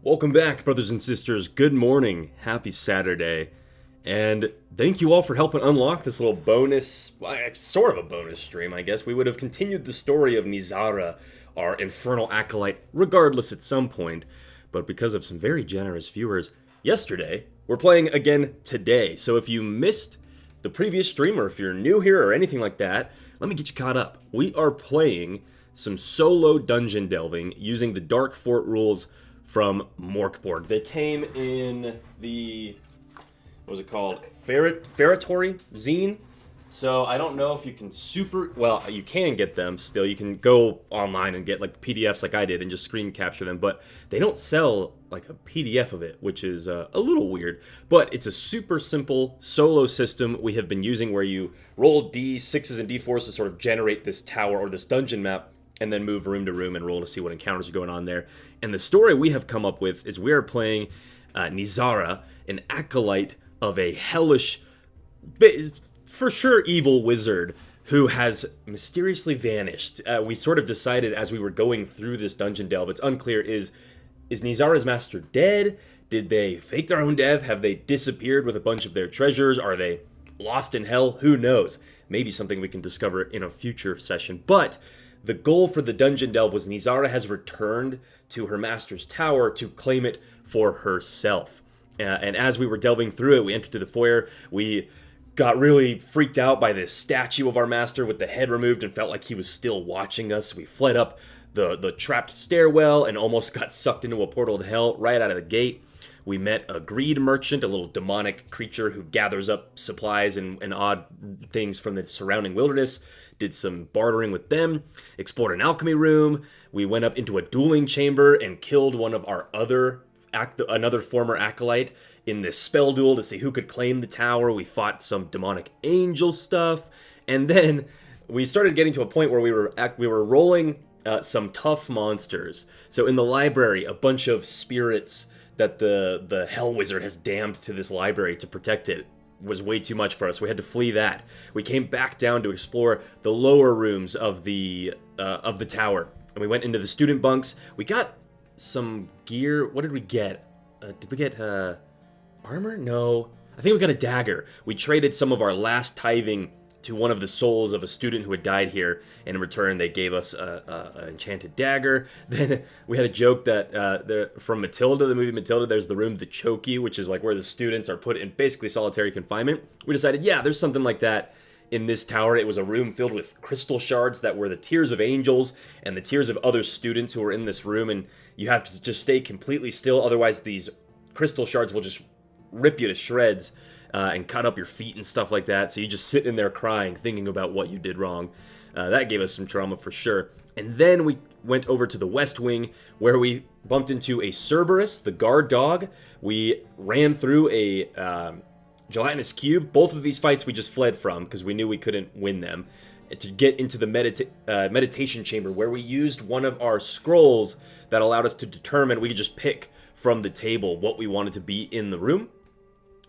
Welcome back, brothers and sisters. Good morning. Happy Saturday. And thank you all for helping unlock this little bonus, sort of a bonus stream, I guess. We would have continued the story of Nizara, our infernal acolyte, regardless at some point. But because of some very generous viewers yesterday, we're playing again today. So if you missed the previous stream, or if you're new here or anything like that, let me get you caught up. We are playing some solo dungeon delving using the Dark Fort rules from Marc board. They came in the, what was it called? Ferratory zine. So I don't know if you can you can get them still. You can go online and get like PDFs like I did and just screen capture them, but they don't sell like a PDF of it, which is a little weird. But it's a super simple solo system we have been using where you roll D6s and D4s to sort of generate this tower or this dungeon map, and then move room to room and roll to see what encounters are going on there. And the story we have come up with is we are playing Nizara, an acolyte of a hellish, for sure evil wizard who has mysteriously vanished. We sort of decided as we were going through this dungeon delve, it's unclear, is Nizara's master dead? Did they fake their own death? Have they disappeared with a bunch of their treasures? Are they lost in hell? Who knows? Maybe something we can discover in a future session. But the goal for the dungeon delve was Nizara has returned to her master's tower to claim it for herself. And as we were delving through it, we entered to the foyer. We got really freaked out by this statue of our master with the head removed and felt like he was still watching us. We fled up the trapped stairwell and almost got sucked into a portal to hell right out of the gate. We met a greed merchant, a little demonic creature who gathers up supplies and odd things from the surrounding wilderness. Did some bartering with them, explored an alchemy room. We went up into a dueling chamber and killed one of our another former acolyte in this spell duel to see who could claim the tower. We fought some demonic angel stuff, and then we started getting to a point where we were rolling some tough monsters. So in the library, a bunch of spirits that the Hell Wizard has damned to this library to protect it was way too much for us. We had to flee that. We came back down to explore the lower rooms of the tower, and we went into the student bunks. We got some gear. What did we get? Did we get armor? No. I think we got a dagger. We traded some of our last tithing to one of the souls of a student who had died here, and in return they gave us an enchanted dagger. Then we had a joke that from Matilda, the movie Matilda, there's the room the Chokey, which is like where the students are put in basically solitary confinement. We decided, yeah, there's something like that in this tower. It was a room filled with crystal shards that were the tears of angels and the tears of other students who were in this room, and you have to just stay completely still, otherwise these crystal shards will just rip you to shreds. And cut up your feet and stuff like that. So you just sit in there crying, thinking about what you did wrong. That gave us some trauma for sure. And then we went over to the West Wing, where we bumped into a Cerberus, the guard dog. We ran through a gelatinous cube. Both of these fights we just fled from because we knew we couldn't win them. To get into the meditation chamber, where we used one of our scrolls that allowed us to determine, we could just pick from the table what we wanted to be in the room.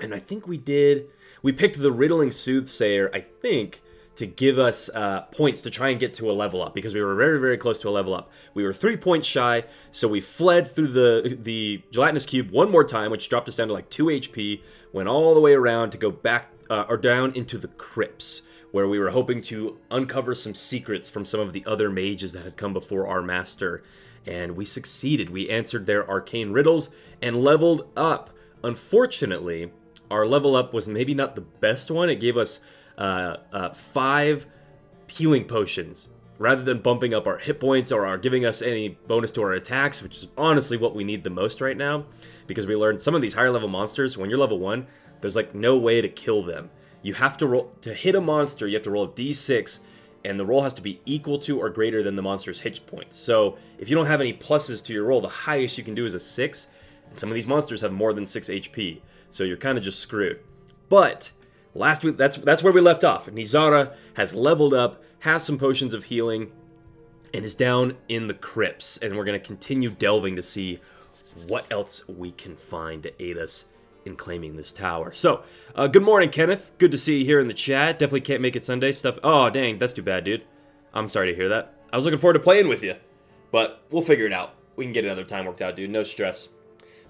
And I think we picked the Riddling Soothsayer, I think, to give us points to try and get to a level up, because we were very, very close to a level up. We were 3 points shy, so we fled through the gelatinous cube one more time, which dropped us down to like 2 HP, went all the way around to go back, or down into the crypts, where we were hoping to uncover some secrets from some of the other mages that had come before our master. And we succeeded. We answered their arcane riddles and leveled up. Unfortunately, our level up was maybe not the best one. It gave us 5 healing potions rather than bumping up our hit points or giving us any bonus to our attacks, which is honestly what we need the most right now, because we learned some of these higher level monsters, when you're level 1, there's like no way to kill them. You have to roll, to hit a monster, you have to roll a d6, and the roll has to be equal to or greater than the monster's hit points. So if you don't have any pluses to your roll, the highest you can do is a 6, and some of these monsters have more than 6 HP. So you're kind of just screwed. But last week, that's where we left off. Nizara has leveled up, has some potions of healing, and is down in the crypts. And we're going to continue delving to see what else we can find to aid us in claiming this tower. So, good morning, Kenneth. Good to see you here in the chat. Definitely can't make it Sunday stuff. Oh, dang, that's too bad, dude. I'm sorry to hear that. I was looking forward to playing with you, but we'll figure it out. We can get another time worked out, dude. No stress.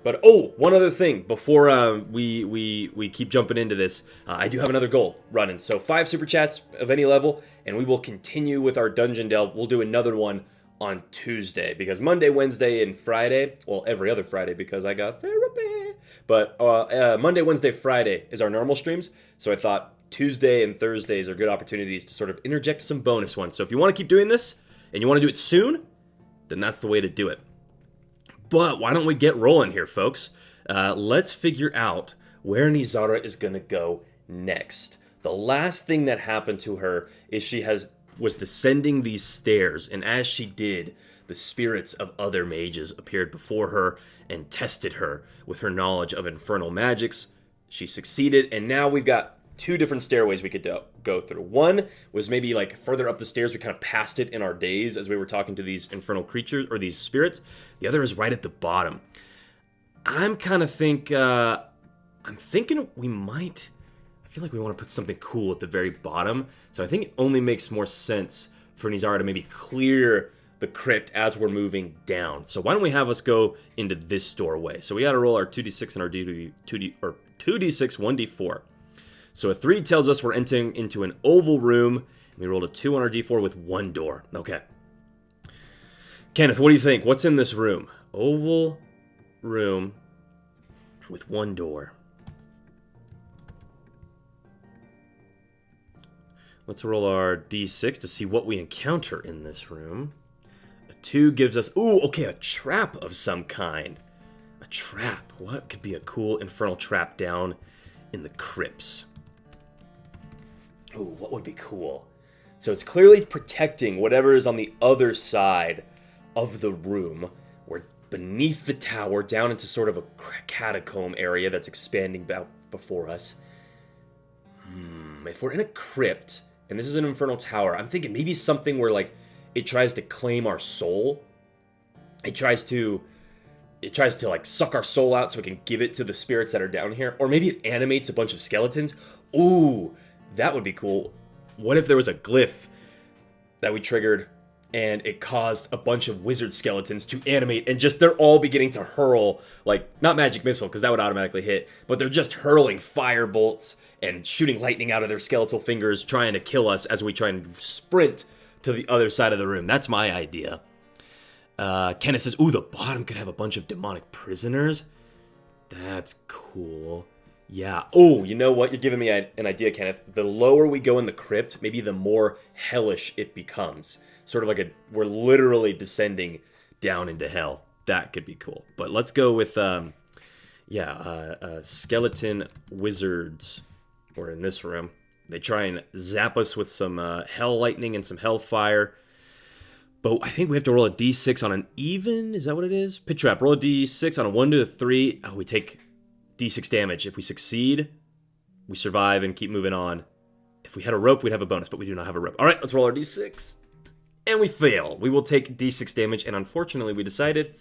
But oh, one other thing before we keep jumping into this, I do have another goal running. So 5 super chats of any level, and we will continue with our dungeon delve. We'll do another one on Tuesday because Monday, Wednesday, and Friday, well, every other Friday because I got therapy. But Monday, Wednesday, Friday is our normal streams. So I thought Tuesday and Thursdays are good opportunities to sort of interject some bonus ones. So if you want to keep doing this and you want to do it soon, then that's the way to do it. But why don't we get rolling here, folks? Let's figure out where Nizara is going to go next. The last thing that happened to her is she was descending these stairs, and as she did, the spirits of other mages appeared before her and tested her with her knowledge of infernal magics. She succeeded, and now we've got 2 different stairways we could go through. One was maybe like further up the stairs. We kind of passed it in our days as we were talking to these infernal creatures or these spirits. The other is right at the bottom. I'm thinking we might. I feel like we want to put something cool at the very bottom. So I think it only makes more sense for Nizara to maybe clear the crypt as we're moving down. So why don't we have us go into this doorway? So we got to roll our 2d6 and our 2d6 1d4. So a 3 tells us we're entering into an oval room. We rolled a 2 on our d4 with 1 door. Okay. Kenneth, what do you think? What's in this room? Oval room with 1 door. Let's roll our d6 to see what we encounter in this room. A 2 gives us... Ooh, okay, a trap of some kind. A trap. What could be a cool infernal trap down in the crypts? Ooh, what would be cool? So it's clearly protecting whatever is on the other side of the room. We're beneath the tower, down into sort of a catacomb area that's expanding before us. If we're in a crypt, and this is an infernal tower, I'm thinking maybe something where, like, it tries to claim our soul. It tries to like suck our soul out so we can give it to the spirits that are down here. Or maybe it animates a bunch of skeletons. Ooh, that would be cool. What if there was a glyph that we triggered and it caused a bunch of wizard skeletons to animate and just they're all beginning to hurl, like, not magic missile because that would automatically hit, but they're just hurling fire bolts and shooting lightning out of their skeletal fingers trying to kill us as we try and sprint to the other side of the room. That's my idea. Kenneth says, ooh, the bottom could have a bunch of demonic prisoners. That's cool. Yeah. Oh, you know what? You're giving me an idea, Kenneth. The lower we go in the crypt, maybe the more hellish it becomes. Sort of like we're literally descending down into hell. That could be cool. But let's go with, skeleton wizards. We're in this room. They try and zap us with some hell lightning and some hellfire. But I think we have to roll a d6 on an even. Is that what it is? Pit trap. Roll a d6 on a 1 to a 3. Oh, we take d6 damage. If we succeed, we survive and keep moving on. If we had a rope, we'd have a bonus, but we do not have a rope. All right, let's roll our d6. And we fail. We will take d6 damage, and unfortunately, we decided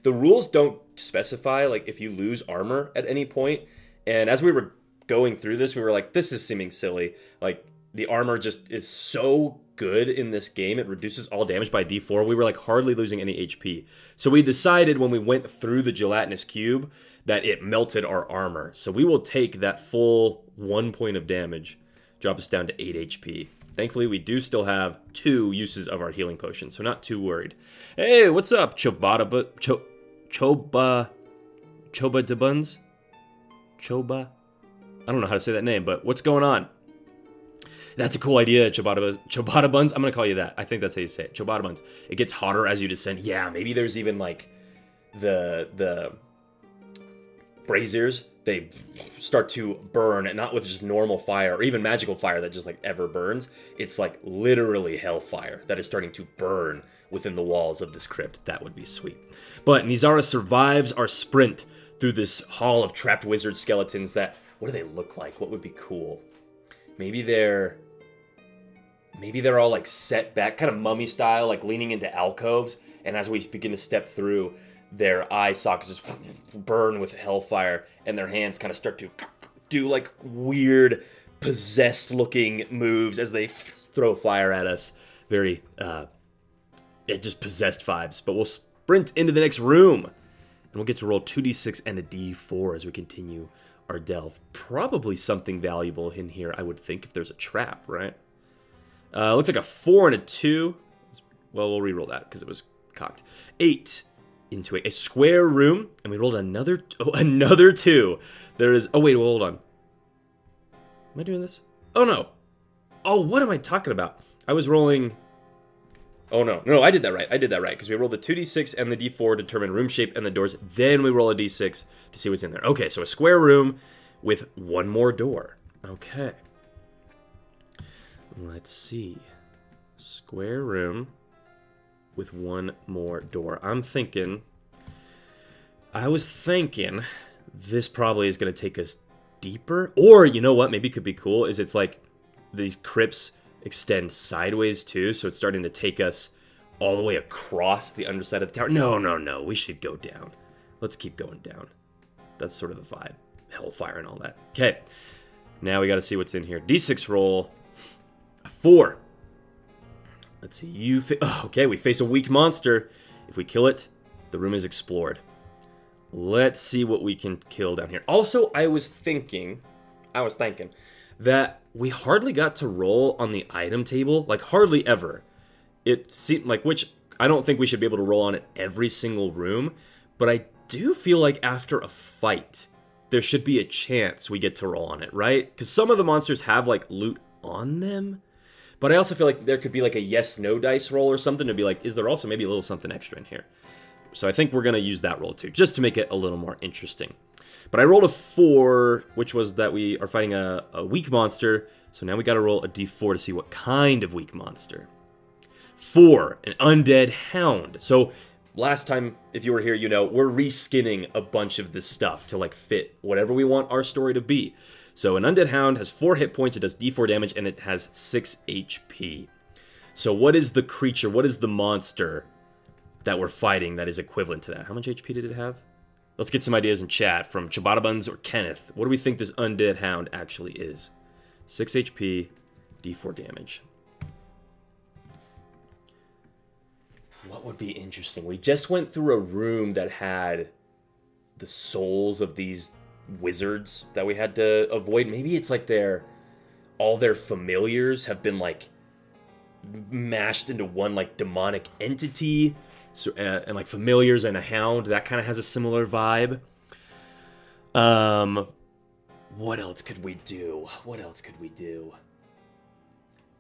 the rules don't specify, like, if you lose armor at any point. And as we were going through this, we were like, this is seeming silly. Like, the armor just is so good in this game. It reduces all damage by d4. We were, like, hardly losing any HP. So we decided when we went through the gelatinous cube that it melted our armor. So we will take that full 1 point of damage, drop us down to 8 HP. Thankfully, we do still have 2 uses of our healing potion, so not too worried. Hey, what's up, Choba de Buns? Choba? I don't know how to say that name, but what's going on? That's a cool idea, Chobata Buns. I'm going to call you that. I think that's how you say it. Chobata Buns. It gets hotter as you descend. Yeah, maybe there's even, like, the braziers. They start to burn, and not with just normal fire or even magical fire that just, like, ever burns. It's, like, literally hellfire that is starting to burn within the walls of this crypt. That would be sweet. But Nizara survives our sprint through this hall of trapped wizard skeletons that... What do they look like? What would be cool? Maybe they're all, like, set back, kind of mummy style, like leaning into alcoves. And as we begin to step through, their eye sockets just burn with hellfire, and their hands kind of start to do, like, weird, possessed-looking moves as they throw fire at us. Very, just possessed vibes. But we'll sprint into the next room. And we'll get to roll 2d6 and a d4 as we continue our delve. Probably something valuable in here, I would think, if there's a trap, right? Looks like a 4 and a 2. Well, we'll re-roll that because it was cocked. 8 into a square room, and we rolled another 2. There is... Oh, wait, hold on. Am I doing this? Oh, no. Oh, what am I talking about? I was rolling... Oh, no, I did that right. Because we rolled the 2d6 and the d4 to determine room shape and the doors. Then we roll a d6 to see what's in there. Okay, so a square room with one more door. Okay. Let's see. Square room with one more door. I was thinking this probably is going to take us deeper. Or, you know what, maybe could be cool, is it's like these crypts extend sideways too, so it's starting to take us all the way across the underside of the tower. No, we should go down. Let's keep going down. That's sort of the vibe. Hellfire and all that. Okay, now we got to see what's in here. D6 roll. A 4. Let's see, okay, we face a weak monster. If we kill it, the room is explored. Let's see what we can kill down here. Also, I was thinking that we hardly got to roll on the item table, like hardly ever. It seemed like, which I don't think we should be able to roll on it every single room, but I do feel like after a fight, there should be a chance we get to roll on it, right? Because some of the monsters have like loot on them, but I also feel like there could be like a yes/no dice roll or something to be like, is there also maybe a little something extra in here? So I think we're going to use that roll too, just to make it a little more interesting. But I rolled a 4, which was that we are fighting a weak monster. So now we got to roll a d4 to see what kind of weak monster. 4, an undead hound. So last time, if you were here, you know, we're reskinning a bunch of this stuff to like fit whatever we want our story to be. So an undead hound has 4 hit points, it does d4 damage, and it has 6 HP. So what is the creature, what is the monster that we're fighting that is equivalent to that? How much HP did it have? Let's get some ideas in chat from Chabadabuns or Kenneth. What do we think this undead hound actually is? 6 HP, d4 damage. What would be interesting? We just went through a room that had the souls of these wizards that we had to avoid. Maybe it's like all their familiars have been like mashed into one like demonic entity. So, and like familiars and a hound, that kind of has a similar vibe. What else could we do?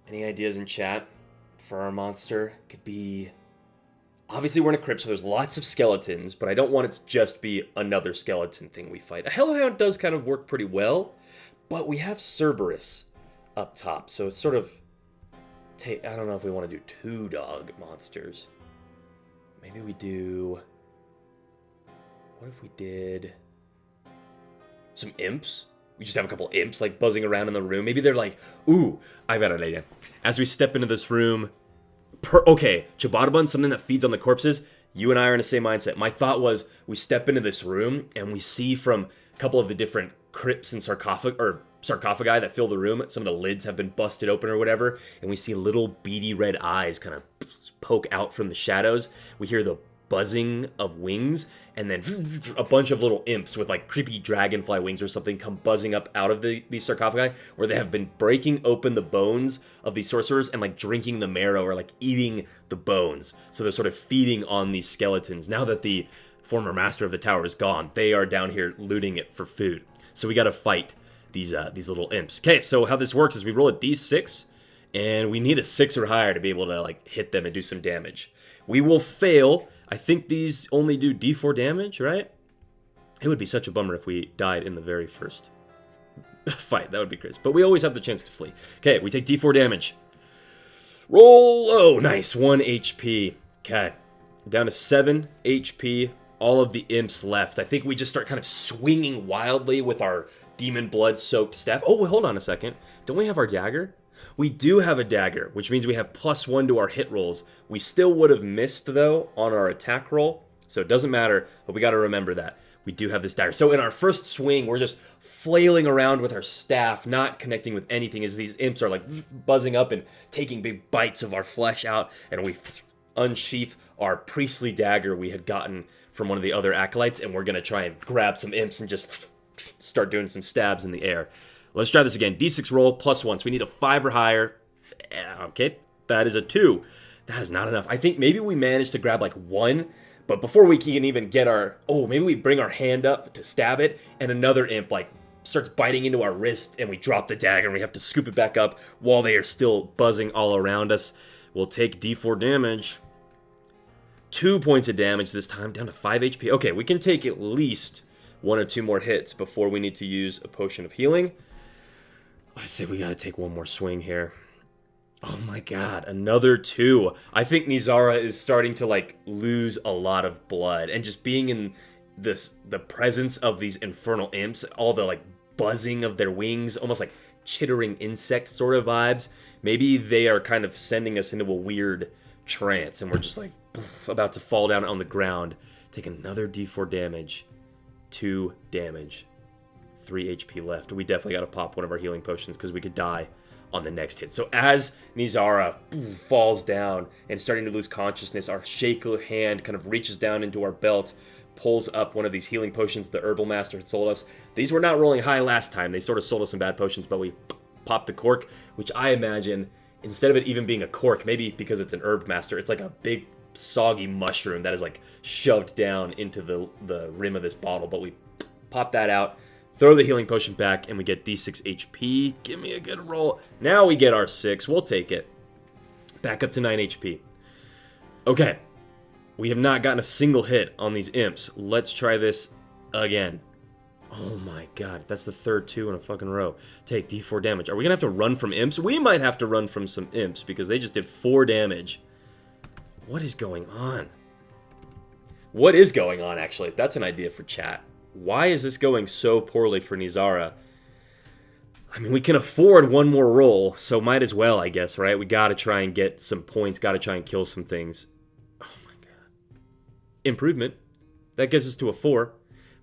Any ideas in chat for our monster? Could be... Obviously, we're in a crypt, so there's lots of skeletons, but I don't want it to just be another skeleton thing we fight. A hellhound does kind of work pretty well, but we have Cerberus up top, so it's sort of... I don't know if we want to do 2 dog monsters. Maybe we do... What if we did... some imps? We just have a couple imps, like, buzzing around in the room. Maybe they're like, ooh, I've got an idea. As we step into this room... Okay, Chabadabun, something that feeds on the corpses. You and I are in the same mindset. My thought was, we step into this room, and we see from a couple of the different crypts and sarcophagi that fill the room, some of the lids have been busted open or whatever, and we see little beady red eyes kind of poke out from the shadows. We hear the buzzing of wings, and then a bunch of little imps with like creepy dragonfly wings or something come buzzing up out of these sarcophagi, where they have been breaking open the bones of these sorcerers and like drinking the marrow or like eating the bones. So they're sort of feeding on these skeletons. Now that the former master of the tower is gone, they are down here looting it for food. So we got to fight these little imps. Okay, so how this works is we roll a d6, and we need a 6 or higher to be able to like hit them and do some damage. We will fail. I think these only do d4 damage, right? It would be such a bummer if we died in the very first fight. That would be crazy. But we always have the chance to flee. Okay, we take d4 damage. Roll! Oh, nice. 1 HP. Okay. We're down to 7 HP. All of the imps left. I think we just start kind of swinging wildly with our demon blood-soaked staff. Oh, hold on a second. Don't we have our dagger? We do have a dagger, which means we have +1 to our hit rolls. We still would have missed, though, on our attack roll, so it doesn't matter, but we got to remember that. We do have this dagger. So in our first swing, we're just flailing around with our staff, not connecting with anything, as these imps are like buzzing up and taking big bites of our flesh out, and we unsheath our priestly dagger we had gotten from one of the other acolytes, and we're going to try and grab some imps and just start doing some stabs in the air. Let's try this again. D6 roll, +1. So we need a 5 or higher. Okay, that is a 2. That is not enough. I think maybe we managed to grab like 1, but before we can even get our... Oh, maybe we bring our hand up to stab it, and another imp like starts biting into our wrist, and we drop the dagger, and we have to scoop it back up while they are still buzzing all around us. We'll take D4 damage. 2 points of damage this time, down to 5 HP. Okay, we can take at least 1 or 2 more hits before we need to use a potion of healing. I say we gotta take one more swing here. Oh my god, another 2. I think Nizara is starting to like lose a lot of blood, and just being in the presence of these infernal imps, all the like buzzing of their wings, almost like chittering insect sort of vibes. Maybe they are kind of sending us into a weird trance, and we're just like poof, about to fall down on the ground. Take another D4 damage. 2 damage. 3 HP left. We definitely got to pop one of our healing potions because we could die on the next hit. So as Nizara falls down and starting to lose consciousness, our shaky hand kind of reaches down into our belt, pulls up one of these healing potions the herbal master had sold us. These were not rolling high last time. They sort of sold us some bad potions, but we popped the cork, which I imagine, instead of it even being a cork, maybe because it's an herb master, it's like a big soggy mushroom that is like shoved down into the rim of this bottle. But we pop that out, throw the healing potion back, and we get D6 HP. Give me a good roll. Now we get our 6. We'll take it. Back up to 9 HP. Okay. We have not gotten a single hit on these imps. Let's try this again. Oh my god. That's the third 2 in a fucking row. Take D4 damage. Are we going to have to run from imps? We might have to run from some imps because they just did 4 damage. What is going on? What is going on, actually? That's an idea for chat. Why is this going so poorly for Nizara? I mean, we can afford one more roll, so might as well, I guess, right? We gotta try and get some points, gotta try and kill some things. Oh my god. Improvement. That gets us to a 4,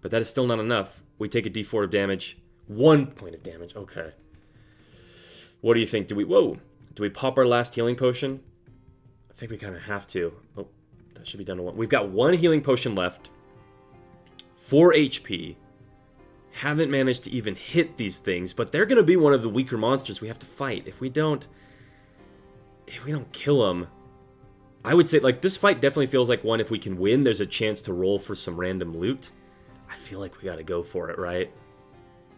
but that is still not enough. We take a D4 of damage. 1 point of damage, okay. What do you think? Do we pop our last healing potion? I think we kind of have to. Oh, that should be done to 1. We've got 1 healing potion left. 4 HP. Haven't managed to even hit these things, but they're going to be one of the weaker monsters we have to fight. If we don't kill them, I would say, like, this fight definitely feels like one, if we can win, there's a chance to roll for some random loot. I feel like we got to go for it, right?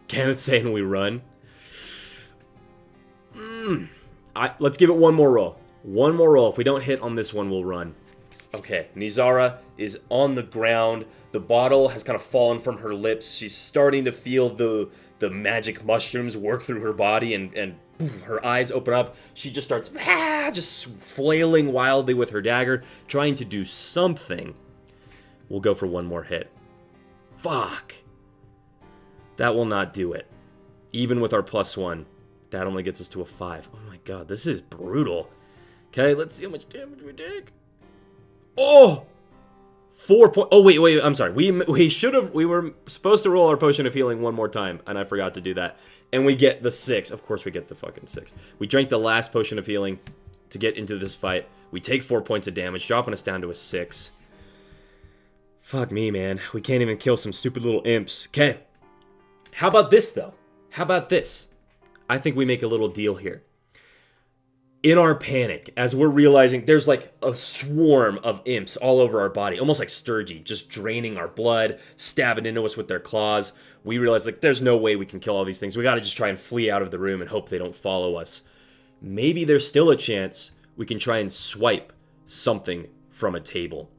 Kenneth's saying we run. Let's give it one more roll. One more roll. If we don't hit on this one, we'll run. Okay, Nizara is on the ground. The bottle has kind of fallen from her lips. She's starting to feel the magic mushrooms work through her body, and her eyes open up. She just starts just flailing wildly with her dagger, trying to do something. We'll go for one more hit. Fuck. That will not do it. Even with our +1, that only gets us to a 5. Oh my god, this is brutal. Okay, let's see how much damage we take. Oh! 4 point. Oh, wait, I'm sorry. We were supposed to roll our potion of healing one more time, and I forgot to do that. And we get the 6. Of course we get the fucking 6. We drank the last potion of healing to get into this fight. We take 4 points of damage, dropping us down to a 6. Fuck me, man. We can't even kill some stupid little imps. Okay. How about this, though? How about this? I think we make a little deal here. In our panic, as we're realizing there's like a swarm of imps all over our body, almost like Sturgy, just draining our blood, stabbing into us with their claws, we realize like there's no way we can kill all these things. We gotta just try and flee out of the room and hope they don't follow us. Maybe there's still a chance we can try and swipe something from a table.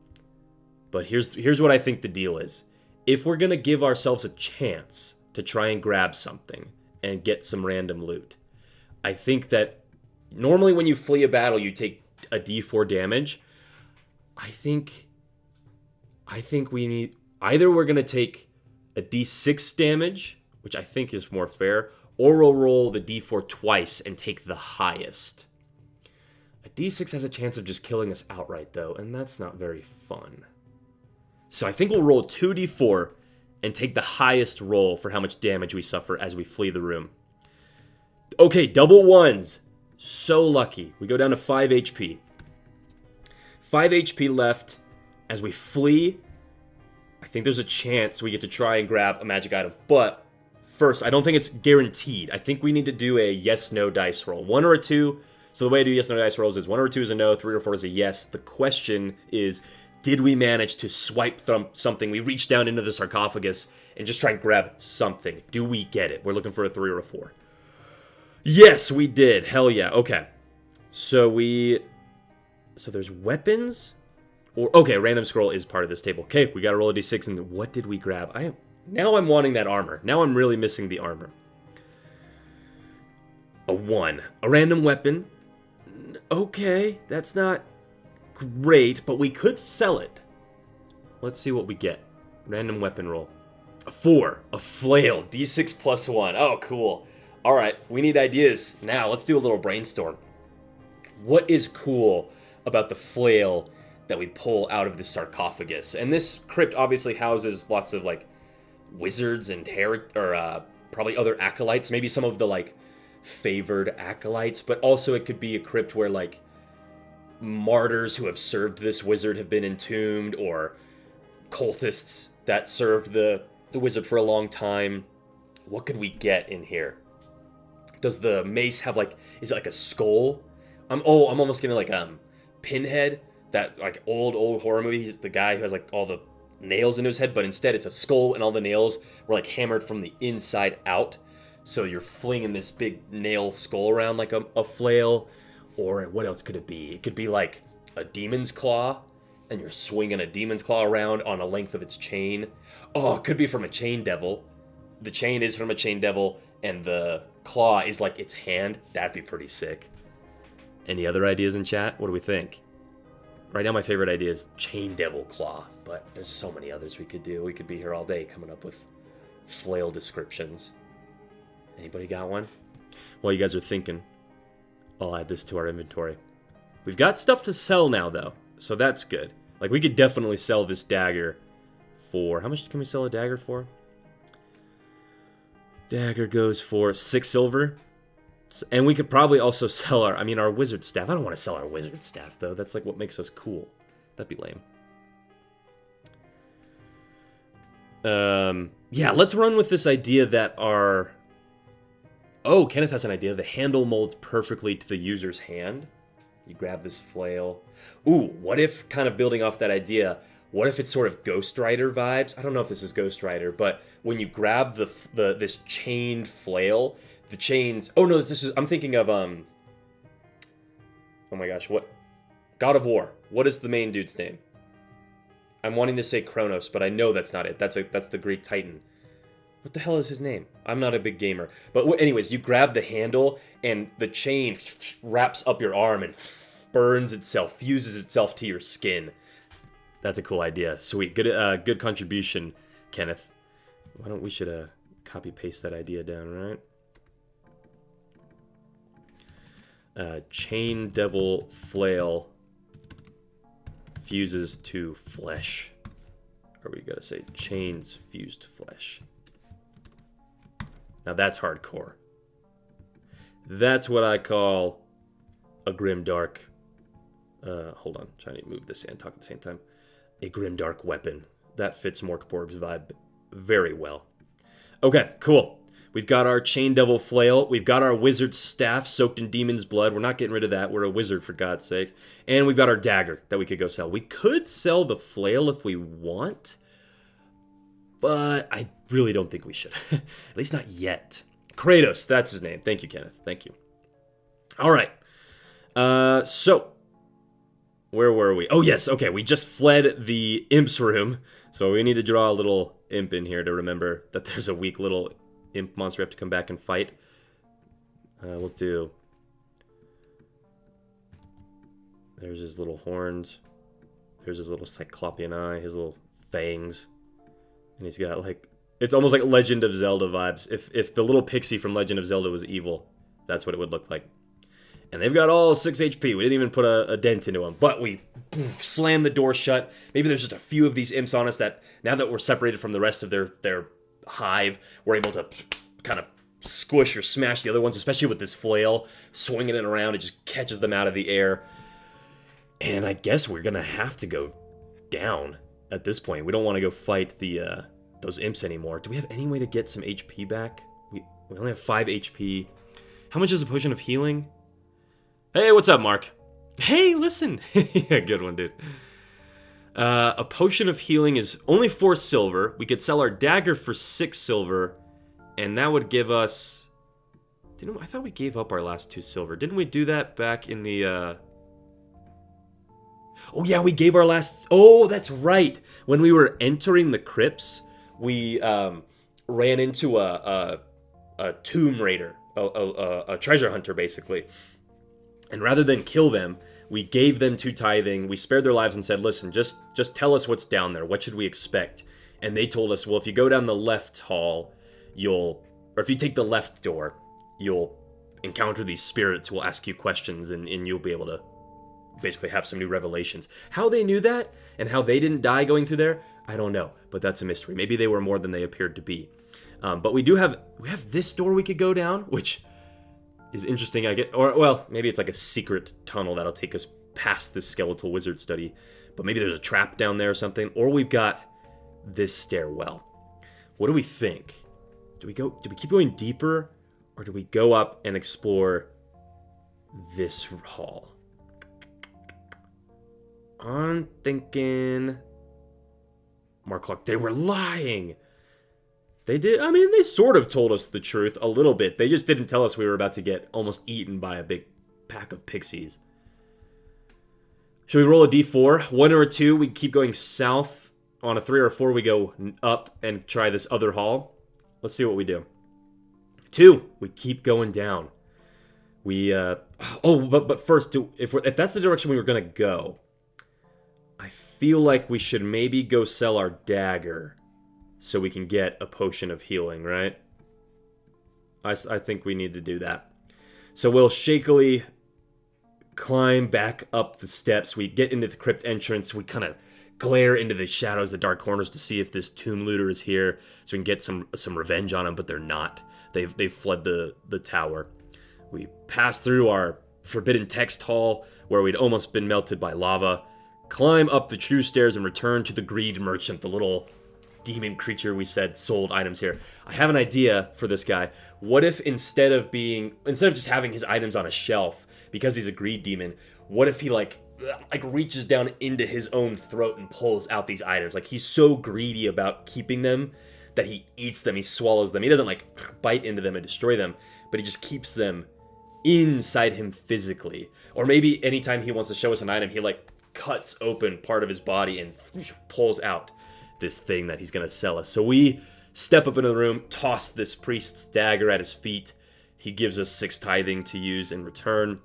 But here's what I think the deal is. If we're gonna give ourselves a chance to try and grab something and get some random loot, I think that normally when you flee a battle, you take a D4 damage. I think we need... Either we're going to take a D6 damage, which I think is more fair, or we'll roll the D4 twice and take the highest. A D6 has a chance of just killing us outright, though, and that's not very fun. So I think we'll roll 2D4 and take the highest roll for how much damage we suffer as we flee the room. Okay, double ones. So lucky. We go down to 5 HP. 5 HP left. As we flee, I think there's a chance we get to try and grab a magic item. But first, I don't think it's guaranteed. I think we need to do a yes-no dice roll. 1 or a 2. So the way I do yes-no dice rolls is 1 or 2 is a no, 3 or 4 is a yes. The question is, did we manage to swipe something? We reach down into the sarcophagus and just try and grab something. Do we get it? We're looking for a 3 or a 4. Yes, we did. Hell yeah. Okay. So there's weapons? Okay, random scroll is part of this table. Okay, we gotta roll a d6, and what did we grab? Now I'm wanting that armor. Now I'm really missing the armor. A 1. A random weapon. Okay, that's not great, but we could sell it. Let's see what we get. Random weapon roll. A 4. A flail. d6 plus 1. Oh, cool. Alright, we need ideas. Now, let's do a little brainstorm. What is cool about the flail that we pull out of the sarcophagus? And this crypt obviously houses lots of, like, wizards and probably other acolytes. Maybe some of the, like, favored acolytes. But also it could be a crypt where, like, martyrs who have served this wizard have been entombed, or cultists that served the wizard for a long time. What could we get in here? Does the mace have, like, is it like a skull? I'm almost getting like Pinhead, that like old horror movie. He's the guy who has like all the nails into his head, but instead it's a skull and all the nails were like hammered from the inside out. So you're flinging this big nail skull around like a flail. Or what else could it be? It could be like a demon's claw, and you're swinging a demon's claw around on a length of its chain. Oh, it could be from a chain devil. The chain is from a chain devil, and the claw is like its hand. That'd be pretty sick. Any other ideas in chat? What do we think? Right now my favorite idea is chain devil claw, but there's so many others we could do. We could be here all day coming up with flail descriptions. Anybody got one? While you guys are thinking, I'll add this to our inventory. We've got stuff to sell now, though, so that's good. Like, we could definitely sell this dagger for... How much can we sell a dagger for? Dagger goes for 6 silver. And we could probably also sell our wizard staff. I don't want to sell our wizard staff, though. That's like what makes us cool. That'd be lame. Yeah, let's run with this idea that our... Oh, Kenneth has an idea. The handle molds perfectly to the user's hand. You grab this flail. Ooh, what if, kind of building off that idea, what if it's sort of Ghost Rider vibes? I don't know if this is Ghost Rider, but when you grab this chained flail... The chains... Oh, no, I'm thinking of, Oh my gosh, what? God of War. What is the main dude's name? I'm wanting to say Kronos, but I know that's not it. That's the Greek Titan. What the hell is his name? I'm not a big gamer. But anyways, you grab the handle, and the chain wraps up your arm and burns itself, fuses itself to your skin. That's a cool idea. Sweet. Good contribution, Kenneth. Why don't we should copy-paste that idea down, right? Chain devil flail fuses to flesh. Or we gotta say chains fused to flesh. Now that's hardcore. That's what I call a grimdark. Hold on, trying to move this and talk at the same time. A grimdark weapon. That fits Morkborg's vibe very well. Okay, cool. We've got our chain devil flail. We've got our wizard staff soaked in demon's blood. We're not getting rid of that. We're a wizard, for God's sake. And we've got our dagger that we could go sell. We could sell the flail if we want, but I really don't think we should. At least not yet. Kratos, that's his name. Thank you, Kenneth. Thank you. All right. So, where were we? Oh, yes. Okay, we just fled the imp's room. So we need to draw a little imp in here to remember that there's a weak little imp monster we have to come back and fight. Let's do... There's his little horns. There's his little cyclopean eye, his little fangs. And he's got, like... It's almost like Legend of Zelda vibes. If the little pixie from Legend of Zelda was evil, that's what it would look like. And they've got all 6 HP. We didn't even put a dent into them. But we slammed the door shut. Maybe there's just a few of these imps on us that, now that we're separated from the rest of their hive, we're able to kind of squish or smash the other ones, especially with this flail. Swinging it around, it just catches them out of the air. And I guess we're gonna have to go down at this point. We don't want to go fight the those imps anymore. Do we have any way to get some HP back? We only have 5 HP. How much is a potion of healing? Hey, what's up, Marc? Hey, listen. Yeah, good one, dude. A potion of healing is only 4 silver. We could sell our dagger for 6 silver, and that would give us... I thought we gave up our last 2 silver. Didn't we do that back in the... Oh, yeah, we gave our last... Oh, that's right. When we were entering the crypts, we ran into a tomb raider, a treasure hunter, basically. And rather than kill them, we gave them to Tithing. We spared their lives and said, listen, just tell us what's down there. What should we expect? And they told us, well, if you go down the left hall, or if you take the left door, you'll encounter these spirits who will ask you questions, and you'll be able to basically have some new revelations. How they knew that and how they didn't die going through there, I don't know, but that's a mystery. Maybe they were more than they appeared to be. But we have this door we could go down, which is interesting. Well, maybe it's like a secret tunnel that'll take us past this skeletal wizard study, but maybe there's a trap down there or something. Or we've got this stairwell. What do we think? Do we keep going deeper, or do we go up and explore this hall? I'm thinking... Marc, they were lying. They did. I mean, they sort of told us the truth a little bit. They just didn't tell us we were about to get almost eaten by a big pack of pixies. Should we roll a d4? 1 or a 2, we keep going south. On a 3 or a 4, we go up and try this other hall. Let's see what we do. 2, we keep going down. But first, if that's the direction we were going to go, I feel like we should maybe go sell our dagger so we can get a potion of healing, right? I think we need to do that. So we'll shakily climb back up the steps. We get into the crypt entrance. We kind of glare into the shadows, the dark corners, to see if this tomb looter is here, so we can get some revenge on them, but they're not. They've fled the tower. We pass through our forbidden text hall, where we'd almost been melted by lava, climb up the true stairs, and return to the greed merchant, the little demon creature we said sold items here. I have an idea for this guy. What if instead of just having his items on a shelf, because he's a greed demon, what if he like reaches down into his own throat and pulls out these items? Like, he's so greedy about keeping them that he eats them, he swallows them. He doesn't like bite into them and destroy them, but he just keeps them inside him physically. Or maybe anytime he wants to show us an item, he like cuts open part of his body and pulls out this thing that he's going to sell us. So we step up into the room, toss this priest's dagger at his feet. He gives us 6 tithing to use in return.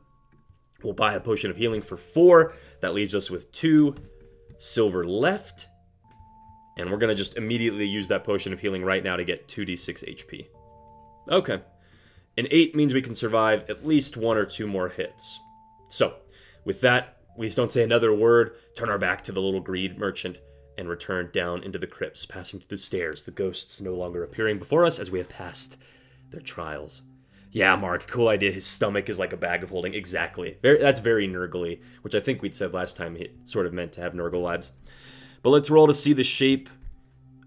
We'll buy a potion of healing for 4. That leaves us with 2 silver left. And we're going to just immediately use that potion of healing right now to get 2d6 HP. Okay. An 8 means we can survive at least 1 or 2 more hits. So, with that, we don't say another word, turn our back to the little greed merchant, and return down into the crypts, passing through the stairs, the ghosts no longer appearing before us as we have passed their trials. Yeah, Marc, cool idea. His stomach is like a bag of holding. Exactly. That's very Nurgle-y, which I think we'd said last time it sort of meant to have Nurgle vibes. But let's roll to see the shape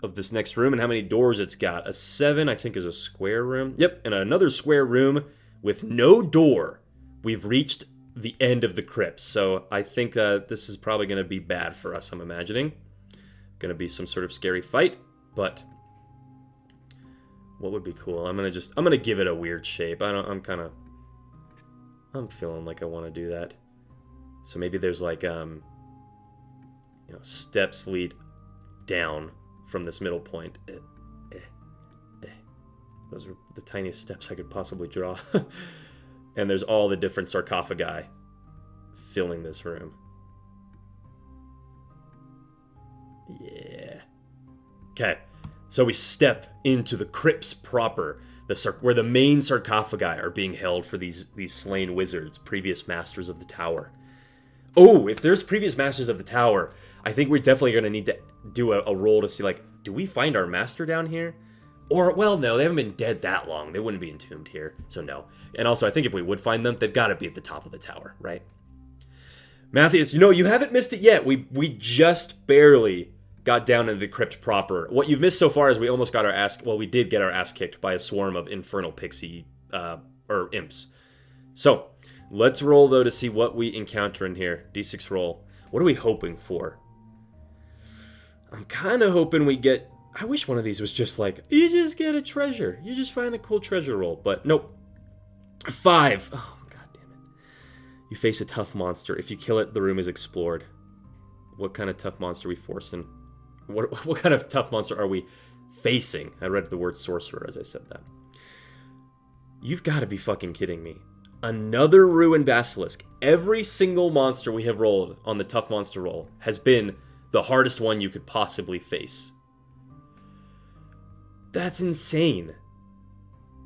of this next room and how many doors it's got. A 7, I think, is a square room. Yep, and another square room with no door. We've reached the end of the crypts, so I think this is probably going to be bad for us, I'm imagining. Going to be some sort of scary fight, but what would be cool? I'm gonna give it a weird shape. I'm feeling like I want to do that. So maybe there's like steps lead down from this middle point. Those are the tiniest steps I could possibly draw. And there's all the different sarcophagi filling this room. Yeah. Okay, so we step into the crypts proper, where the main sarcophagi are being held for these slain wizards, previous masters of the tower. Oh, if there's previous masters of the tower, I think we're definitely going to need to do a roll to see, like, do we find our master down here? Or, well, no, they haven't been dead that long. They wouldn't be entombed here, so no. And also, I think if we would find them, they've got to be at the top of the tower, right? Matthias, you haven't missed it yet. We just barely got down into the crypt proper. What you've missed so far is we almost got our ass... Well, we did get our ass kicked by a swarm of infernal pixie... or imps. So, let's roll, though, to see what we encounter in here. D6 roll. What are we hoping for? I'm kind of hoping we get... I wish one of these was just like, you just get a treasure. You just find a cool treasure roll. But, nope. 5. Oh, god damn it. You face a tough monster. If you kill it, the room is explored. What kind of tough monster are we forcing? What kind of tough monster are we facing? I read the word sorcerer as I said that. You've got to be fucking kidding me. Another ruined basilisk. Every single monster we have rolled on the tough monster roll has been the hardest one you could possibly face. That's insane.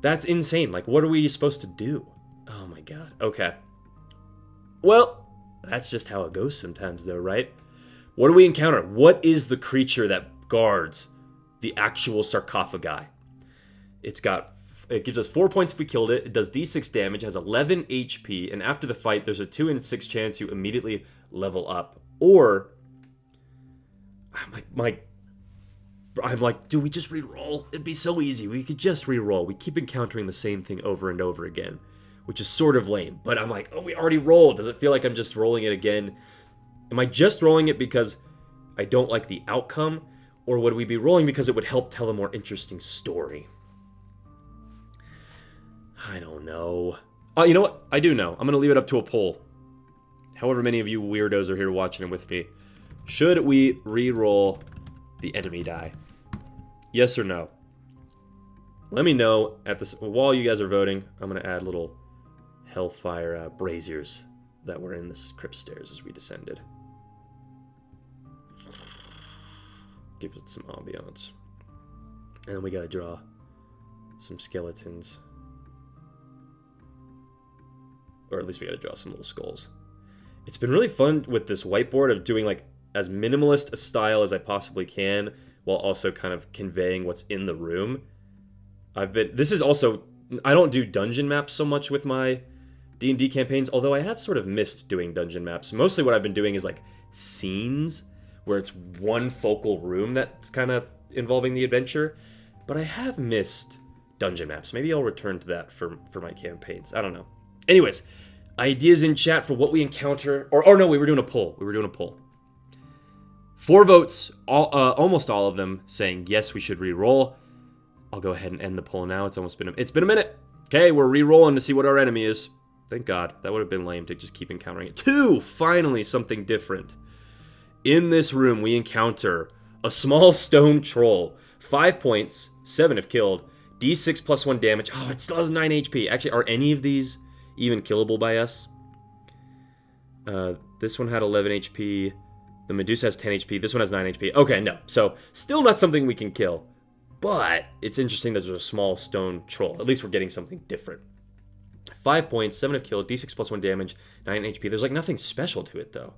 That's insane. Like, what are we supposed to do? Oh my god. Okay. Well, that's just how it goes sometimes, though, right? What do we encounter? What is the creature that guards the actual sarcophagi? It gives us 4 points if we killed it. It does D6 damage, has 11 HP, and after the fight, there's a 2 in 6 chance you immediately level up. Or, I'm like, do we just re-roll? It'd be so easy. We could just re-roll. We keep encountering the same thing over and over again, which is sort of lame. But I'm like, oh, we already rolled. Does it feel like I'm just rolling it again? Am I just rolling it because I don't like the outcome? Or would we be rolling because it would help tell a more interesting story? I don't know. Oh, you know what? I do know. I'm going to leave it up to a poll. However many of you weirdos are here watching it with me. Should we re-roll the enemy die? Yes or no? Let me know at this while you guys are voting. I'm going to add little hellfire braziers that were in the crypt stairs as we descended. Give it some ambiance. And then we got to draw some skeletons. Or at least we got to draw some little skulls. It's been really fun with this whiteboard of doing like as minimalist a style as I possibly can while also kind of conveying what's in the room. This is also, I don't do dungeon maps so much with my D&D campaigns, although I have sort of missed doing dungeon maps. Mostly what I've been doing is like scenes where it's one focal room that's kind of involving the adventure. But I have missed dungeon maps. Maybe I'll return to that for my campaigns. I don't know. Anyways, ideas in chat for what we encounter. Or no, we were doing a poll. 4 votes, almost all of them saying yes, we should re-roll. I'll go ahead and end the poll now. It's been a minute. Okay, we're re-rolling to see what our enemy is. Thank God. That would have been lame to just keep encountering it. 2! Finally, something different. In this room, we encounter a small stone troll. 5 points, 7 if killed. D6 plus 1 damage. Oh, it still has 9 HP. Actually, are any of these even killable by us? This one had 11 HP. The Medusa has 10 HP. This one has 9 HP. Okay, no. So, still not something we can kill. But, it's interesting that there's a small stone troll. At least we're getting something different. 5 points, 7 if killed, D6 plus 1 damage, 9 HP. There's like nothing special to it, though.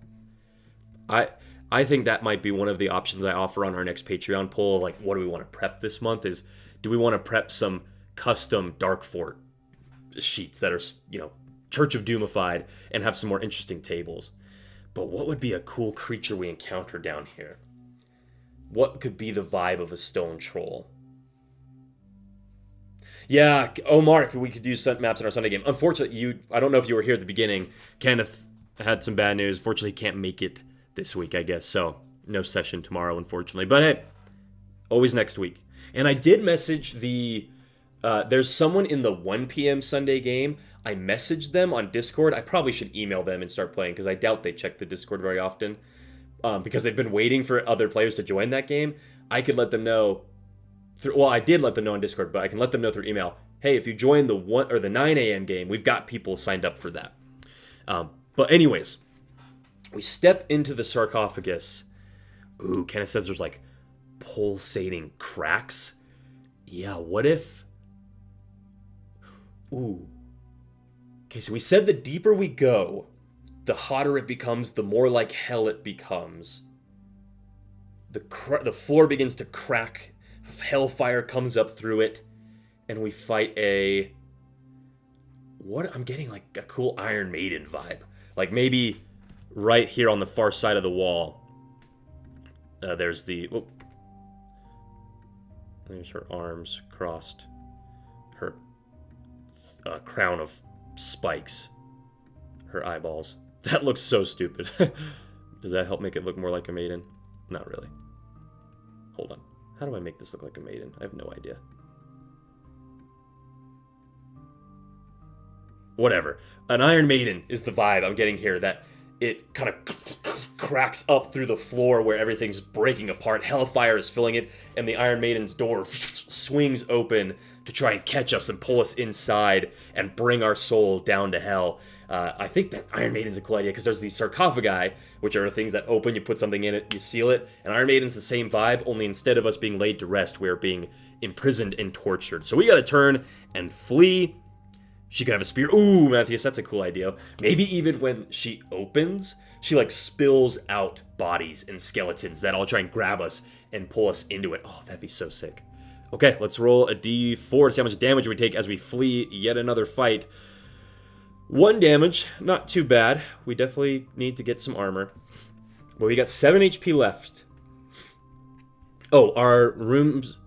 I think that might be one of the options I offer on our next Patreon poll. Like, what do we want to prep this month? Is, do we want to prep some custom Dark Fort sheets that are, Church of Doomified and have some more interesting tables? But what would be a cool creature we encounter down here? What could be the vibe of a stone troll? Yeah, Marc, we could use maps in our Sunday game. Unfortunately, I don't know if you were here at the beginning. Kenneth had some bad news. Fortunately, he can't make it this week, I guess. So, no session tomorrow, unfortunately. But hey, always next week. And I did message there's someone in the 1 p.m. Sunday game. I messaged them on Discord. I probably should email them and start playing because I doubt they check the Discord very often. Because they've been waiting for other players to join that game. I could let them know I did let them know on Discord, but I can let them know through email. Hey, if you join the 1 or the 9 a.m. game, we've got people signed up for that. But anyways, we step into the sarcophagus. Ooh, Kenneth says there's like pulsating cracks. Yeah, what if? Ooh. Okay, so we said the deeper we go, the hotter it becomes, the more like hell it becomes. The floor begins to crack. Hellfire comes up through it, and we fight I'm getting like a cool Iron Maiden vibe. Like maybe right here on the far side of the wall. There's the... Oh, there's her arms crossed. Her crown of spikes. Her eyeballs. That looks so stupid. Does that help make it look more like a maiden? Not really. Hold on. How do I make this look like a maiden? I have no idea. Whatever. An Iron Maiden is the vibe I'm getting here. That it kind of cracks up through the floor where everything's breaking apart. Hellfire is filling it, and the Iron Maiden's door swings open to try and catch us and pull us inside and bring our soul down to hell. I think that Iron Maiden's a cool idea because there's these sarcophagi, which are things that open, you put something in it, you seal it, and Iron Maiden's the same vibe, only instead of us being laid to rest, we're being imprisoned and tortured. So we gotta turn and flee. She could have a spear. Ooh, Matthias, that's a cool idea. Maybe even when she opens, she like spills out bodies and skeletons that all try and grab us and pull us into it. Oh, that'd be so sick. Okay, let's roll a d4 to see how much damage we take as we flee yet another fight. 1 damage, not too bad. We definitely need to get some armor. But we got 7 HP left. Oh, our rooms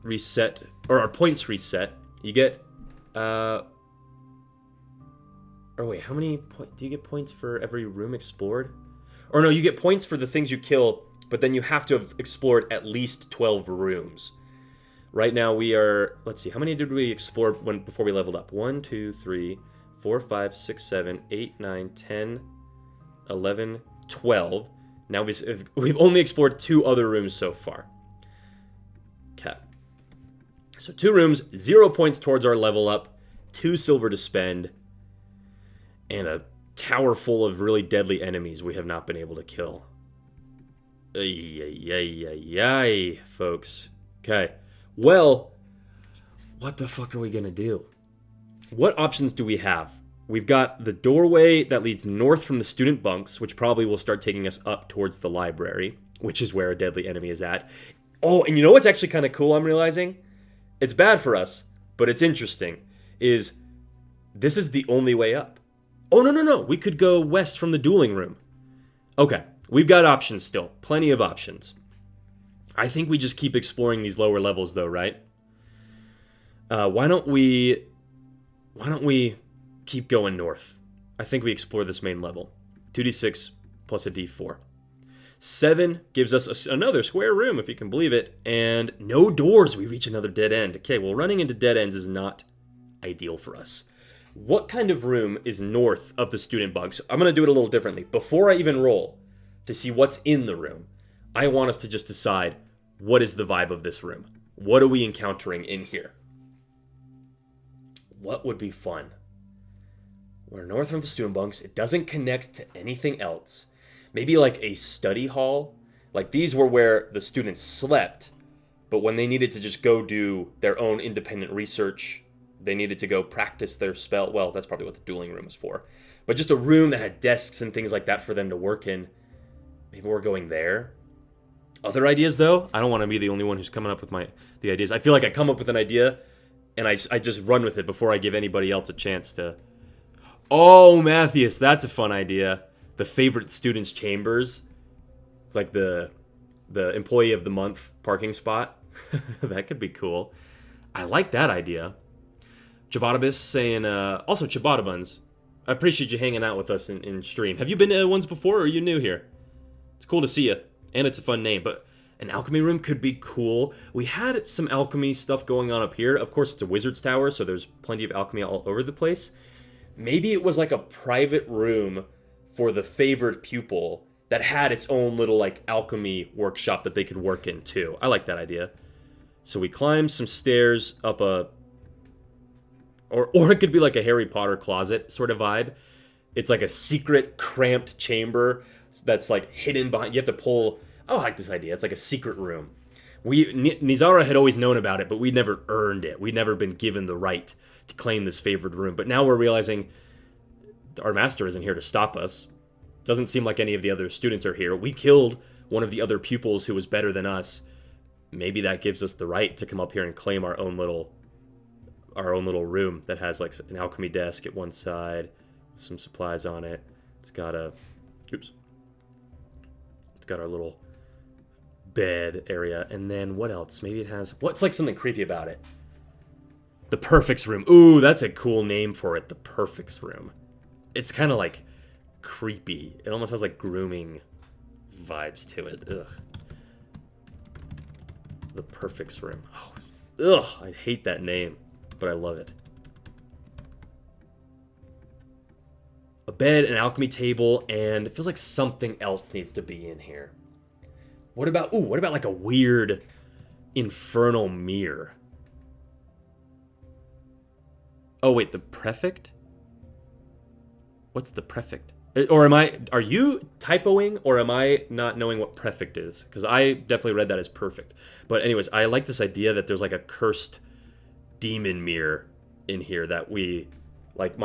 reset, or our points reset. You get, or wait, how many points? Do you get points for every room explored? Or no, you get points for the things you kill, but then you have to have explored at least 12 rooms. Right now we are, let's see, how many did we explore before we leveled up? 1, 2, 3, 4, 5, 6, 7, 8, 9, 10, 11, 12. Now we've only explored 2 other rooms so far. Okay. So 2 rooms, 0 points towards our level up, 2 silver to spend, and a tower full of really deadly enemies we have not been able to kill. Ay, folks. Okay. Well, what the fuck are we gonna do? What options do we have? We've got the doorway that leads north from the student bunks, which probably will start taking us up towards the library, which is where a deadly enemy is at. Oh, and you know what's actually kind of cool, I'm realizing? It's bad for us, but it's interesting, is this is the only way up. Oh, no. We could go west from the dueling room. Okay, we've got options still. Plenty of options. I think we just keep exploring these lower levels, though, right? Why don't we keep going north? I think we explore this main level. 2d6 plus a d4. 7 gives us another square room, if you can believe it. And no doors, we reach another dead end. Okay, well, running into dead ends is not ideal for us. What kind of room is north of the student bunks? I'm going to do it a little differently. Before I even roll to see what's in the room, I want us to just decide what is the vibe of this room. What are we encountering in here? What would be fun? We're north from the student bunks. It doesn't connect to anything else. Maybe like a study hall. Like these were where the students slept, but when they needed to just go do their own independent research, they needed to go practice their spell. Well, that's probably what the dueling room was for. But just a room that had desks and things like that for them to work in. Maybe we're going there. Other ideas, though? I don't want to be the only one who's coming up with the ideas. I feel like I come up with an idea, and I just run with it before I give anybody else a chance to... Oh, Matthias, that's a fun idea. The favorite students' chambers. It's like the employee of the month parking spot. That could be cool. I like that idea. Chabatabis saying, also Ciabatta Buns, I appreciate you hanging out with us in stream. Have you been to ones before, or are you new here? It's cool to see you, and it's a fun name, but an alchemy room could be cool. We had some alchemy stuff going on up here. Of course, it's a wizard's tower, so there's plenty of alchemy all over the place. Maybe it was like a private room for the favored pupil that had its own little like alchemy workshop that they could work in too. I like that idea. So we climb some stairs up a... Or it could be like a Harry Potter closet sort of vibe. It's like a secret, cramped chamber that's like hidden behind... You have to pull... Oh, I like this idea. It's like a secret room. Nizara had always known about it, but we'd never earned it. We'd never been given the right to claim this favored room. But now we're realizing our master isn't here to stop us. Doesn't seem like any of the other students are here. We killed one of the other pupils who was better than us. Maybe that gives us the right to come up here and claim our own little room that has like an alchemy desk at one side, some supplies on it. It's got a Oops. It's got our little bed area. And then what else? Maybe it has... What's like something creepy about it? The Perfects Room. Ooh, that's a cool name for it. The Perfects Room. It's kind of like creepy. It almost has like grooming vibes to it. Ugh. The Perfects Room. Oh, ugh, I hate that name, but I love it. A bed, an alchemy table, and it feels like something else needs to be in here. What about like a weird infernal mirror? Oh, wait, the prefect? What's the prefect? Or are you typoing, or am I not knowing what prefect is? Because I definitely read that as perfect. But anyways, I like this idea that there's like a cursed demon mirror in here that we like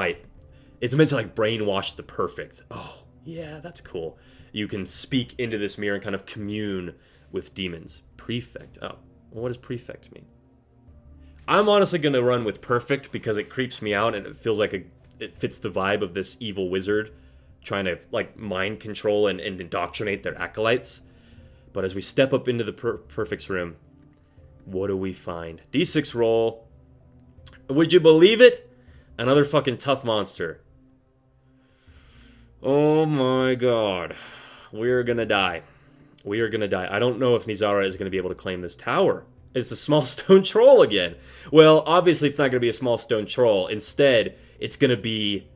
it's meant to like brainwash the perfect. Oh, yeah, that's cool. You can speak into this mirror and kind of commune with demons. Prefect. Oh, well, what does prefect mean? I'm honestly going to run with perfect because it creeps me out and it feels like it fits the vibe of this evil wizard trying to like mind control and indoctrinate their acolytes. But as we step up into the perfects room, what do we find? D6 roll. Would you believe it? Another fucking tough monster. Oh my god. We're going to die. We are going to die. I don't know if Nizara is going to be able to claim this tower. It's a small stone troll again. Well, obviously it's not going to be a small stone troll. Instead, it's going to be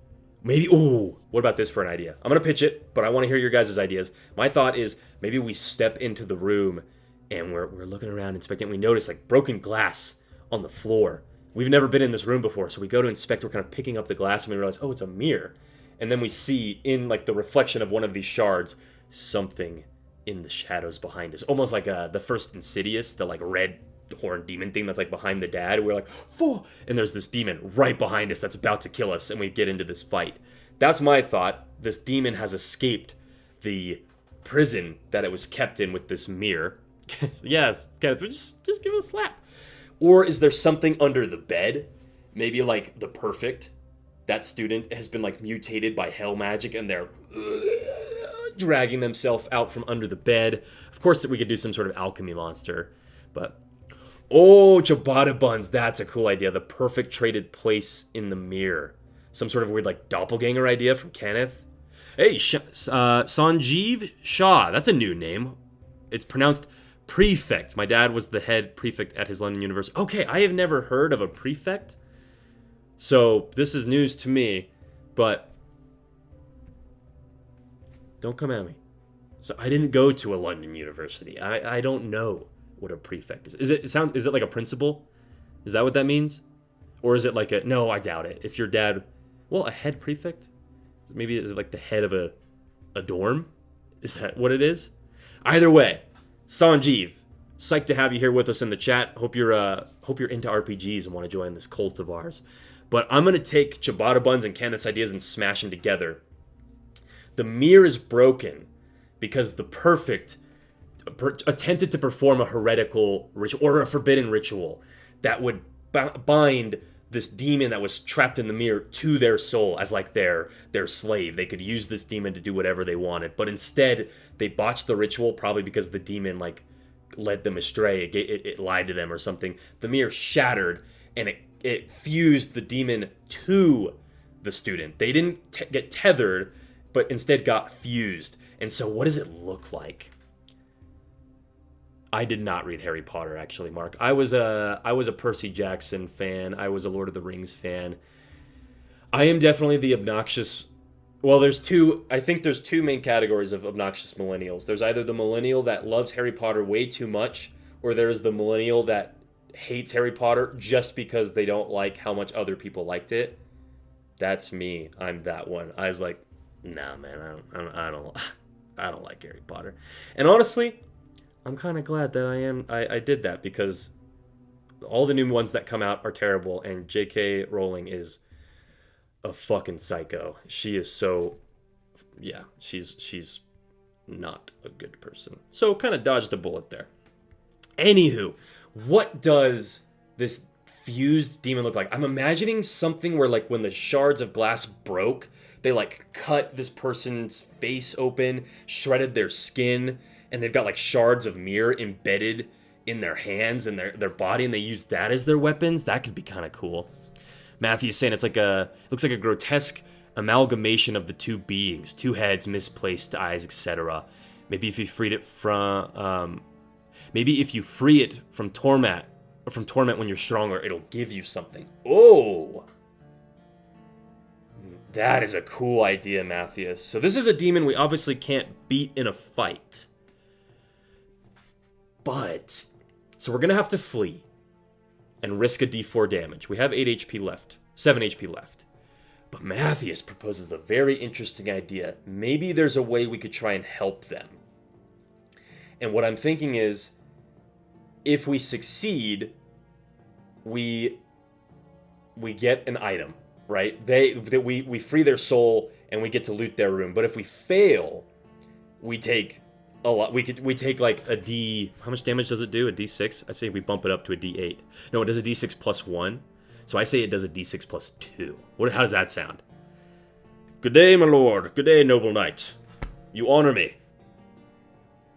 maybe... Ooh, what about this for an idea? I'm going to pitch it, but I want to hear your guys' ideas. My thought is maybe we step into the room and we're looking around inspecting. We notice like broken glass on the floor. We've never been in this room before, so we go to inspect. We're kind of picking up the glass and we realize, oh, it's a mirror. And then we see in like the reflection of one of these shards something in the shadows behind us, almost like the first Insidious, the like red horn demon thing that's like behind the dad. We're like, "Fuh!" And there's this demon right behind us that's about to kill us, and we get into this fight. That's my thought. This demon has escaped the prison that it was kept in with this mirror. Yes, Kenneth, just give it a slap. Or is there something under the bed? Maybe like the perfect. That student has been like mutated by hell magic, and they're dragging themselves out from under the bed. Of course, that we could do some sort of alchemy monster, but oh, ciabatta buns, that's a cool idea. The perfect traded place in the mirror. Some sort of weird like doppelganger idea from Kenneth. Hey, Sanjeev Shah, that's a new name. It's pronounced prefect. My dad was the head prefect at his London university. Okay, I have never heard of a prefect, so this is news to me, but don't come at me. So I didn't go to a London university. I don't know what a prefect is. Is it like a principal? Is that what that means? Or is it like no, I doubt it. If your dad, well, a head prefect? Maybe is it like the head of a dorm? Is that what it is? Either way, Sanjeev, psyched to have you here with us in the chat. Hope you're into RPGs and want to join this cult of ours. But I'm going to take ciabatta buns and Kenneth's ideas and smash them together. The mirror is broken because the perfect attempted to perform a heretical ritual or a forbidden ritual that would bind this demon that was trapped in the mirror to their soul as like their slave. They could use this demon to do whatever they wanted, but instead they botched the ritual, probably because the demon like led them astray. It lied to them or something. The mirror shattered and it fused the demon to the student. They didn't get tethered, but instead got fused. And so what does it look like? I did not read Harry Potter, actually, Mark. I was a Percy Jackson fan. I was a Lord of the Rings fan. I am definitely the obnoxious... Well, I think there's two main categories of obnoxious millennials. There's either the millennial that loves Harry Potter way too much, or there's the millennial that hates Harry Potter just because they don't like how much other people liked it. That's me. I'm that one. I was like, nah, man, I don't like Harry Potter. And honestly, I'm kind of glad that I did that, because all the new ones that come out are terrible, and J.K. Rowling is a fucking psycho. She is so, yeah, she's not a good person. So kind of dodged a bullet there. Anywho, what does this fused demon look like? I'm imagining something where, like, when the shards of glass broke, they, like, cut this person's face open, shredded their skin, and they've got, like, shards of mirror embedded in their hands and their body, and they use that as their weapons. That could be kind of cool. Matthew's saying looks like a grotesque amalgamation of the two beings, two heads, misplaced eyes, etc. Maybe if you free it from torment when you're stronger, it'll give you something. Oh, that is a cool idea, Matthias. So this is a demon we obviously can't beat in a fight, but so we're gonna have to flee and risk a D4 damage. We have 8 HP left, 7 HP left. But Matthias proposes a very interesting idea. Maybe there's a way we could try and help them. And what I'm thinking is, if we succeed, we get an item, right? We free their soul and we get to loot their room. But if we fail, we take a lot. We take like a D. How much damage does it do? A D6? I say we bump it up to a D8. No, it does a D6 plus 1. So I say it does a D6 plus 2. How does that sound? Good day, my lord. Good day, noble knight. You honor me.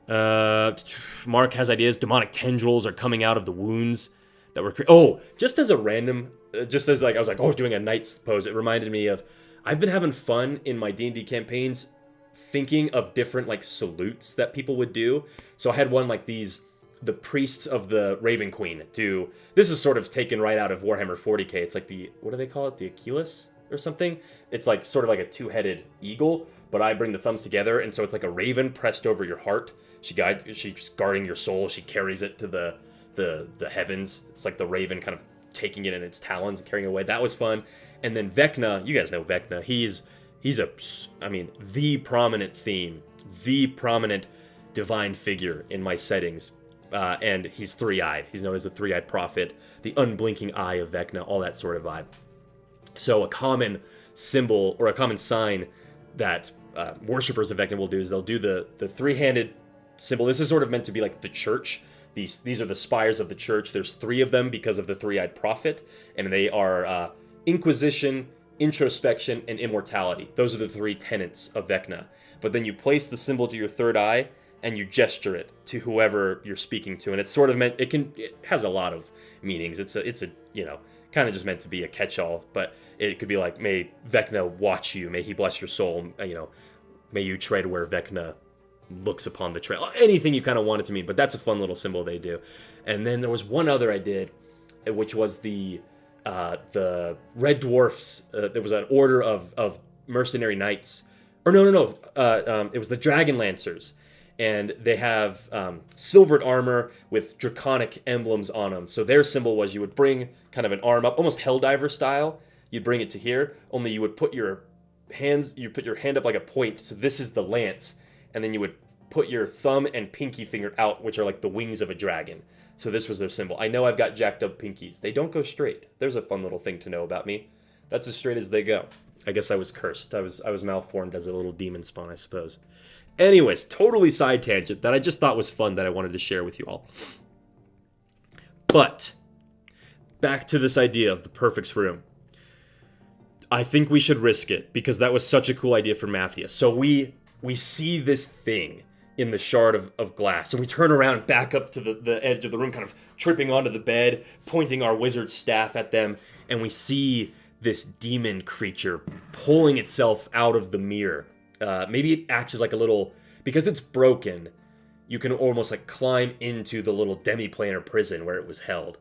Marc has ideas. Demonic tendrils are coming out of the wounds that were... just as a random... just as like I was like, doing a knight's pose, it reminded me of... I've been having fun in my D&D campaigns thinking of different like salutes that people would do. So I had one like these... The priests of the Raven Queen do... This is sort of taken right out of Warhammer 40k. It's like the... What do they call it? The Achilles or something? It's like sort of like a two-headed eagle, but I bring the thumbs together, and so it's like a raven pressed over your heart. She's guarding your soul. She carries it to the heavens. It's like the raven kind of taking it in its talons and carrying it away. That was fun. And then Vecna, you guys know Vecna. He's the prominent theme, the prominent divine figure in my settings. And he's three-eyed. He's known as the three-eyed prophet, the unblinking eye of Vecna, all that sort of vibe. So a common symbol or a common sign that worshippers of Vecna will do is they'll do the three-handed symbol. This is sort of meant to be like the church. These are the spires of the church. There's 3 of them because of the three-eyed prophet, and they are inquisition, introspection, and immortality. Those are the 3 tenets of Vecna. But then you place the symbol to your third eye, and you gesture it to whoever you're speaking to, and it's sort of meant. It has a lot of meanings. It's a kind of just meant to be a catch-all, but it could be like, may Vecna watch you, may he bless your soul, may you tread where Vecna looks upon the trail. Anything you kind of want it to mean, but that's a fun little symbol they do. And then there was one other I did, which was the Red Dwarfs. There was an order of mercenary knights. Or no. It was the Dragon Lancers. And they have silvered armor with draconic emblems on them. So their symbol was you would bring kind of an arm up, almost Helldiver style. You'd bring it to here, only you would put your hand up like a point. So this is the lance. And then you would put your thumb and pinky finger out, which are like the wings of a dragon. So this was their symbol. I know I've got jacked up pinkies. They don't go straight. There's a fun little thing to know about me. That's as straight as they go. I guess I was cursed. I was malformed as a little demon spawn, I suppose. Anyways, totally side tangent that I just thought was fun that I wanted to share with you all. But back to this idea of the Perfect's room. I think we should risk it because that was such a cool idea for Matthias. So we see this thing in the shard of glass, and we turn around and back up to the edge of the room, kind of tripping onto the bed, pointing our wizard staff at them, and we see this demon creature pulling itself out of the mirror. Maybe it acts as like a little, because it's broken, you can almost like climb into the little demi-planar prison where it was held.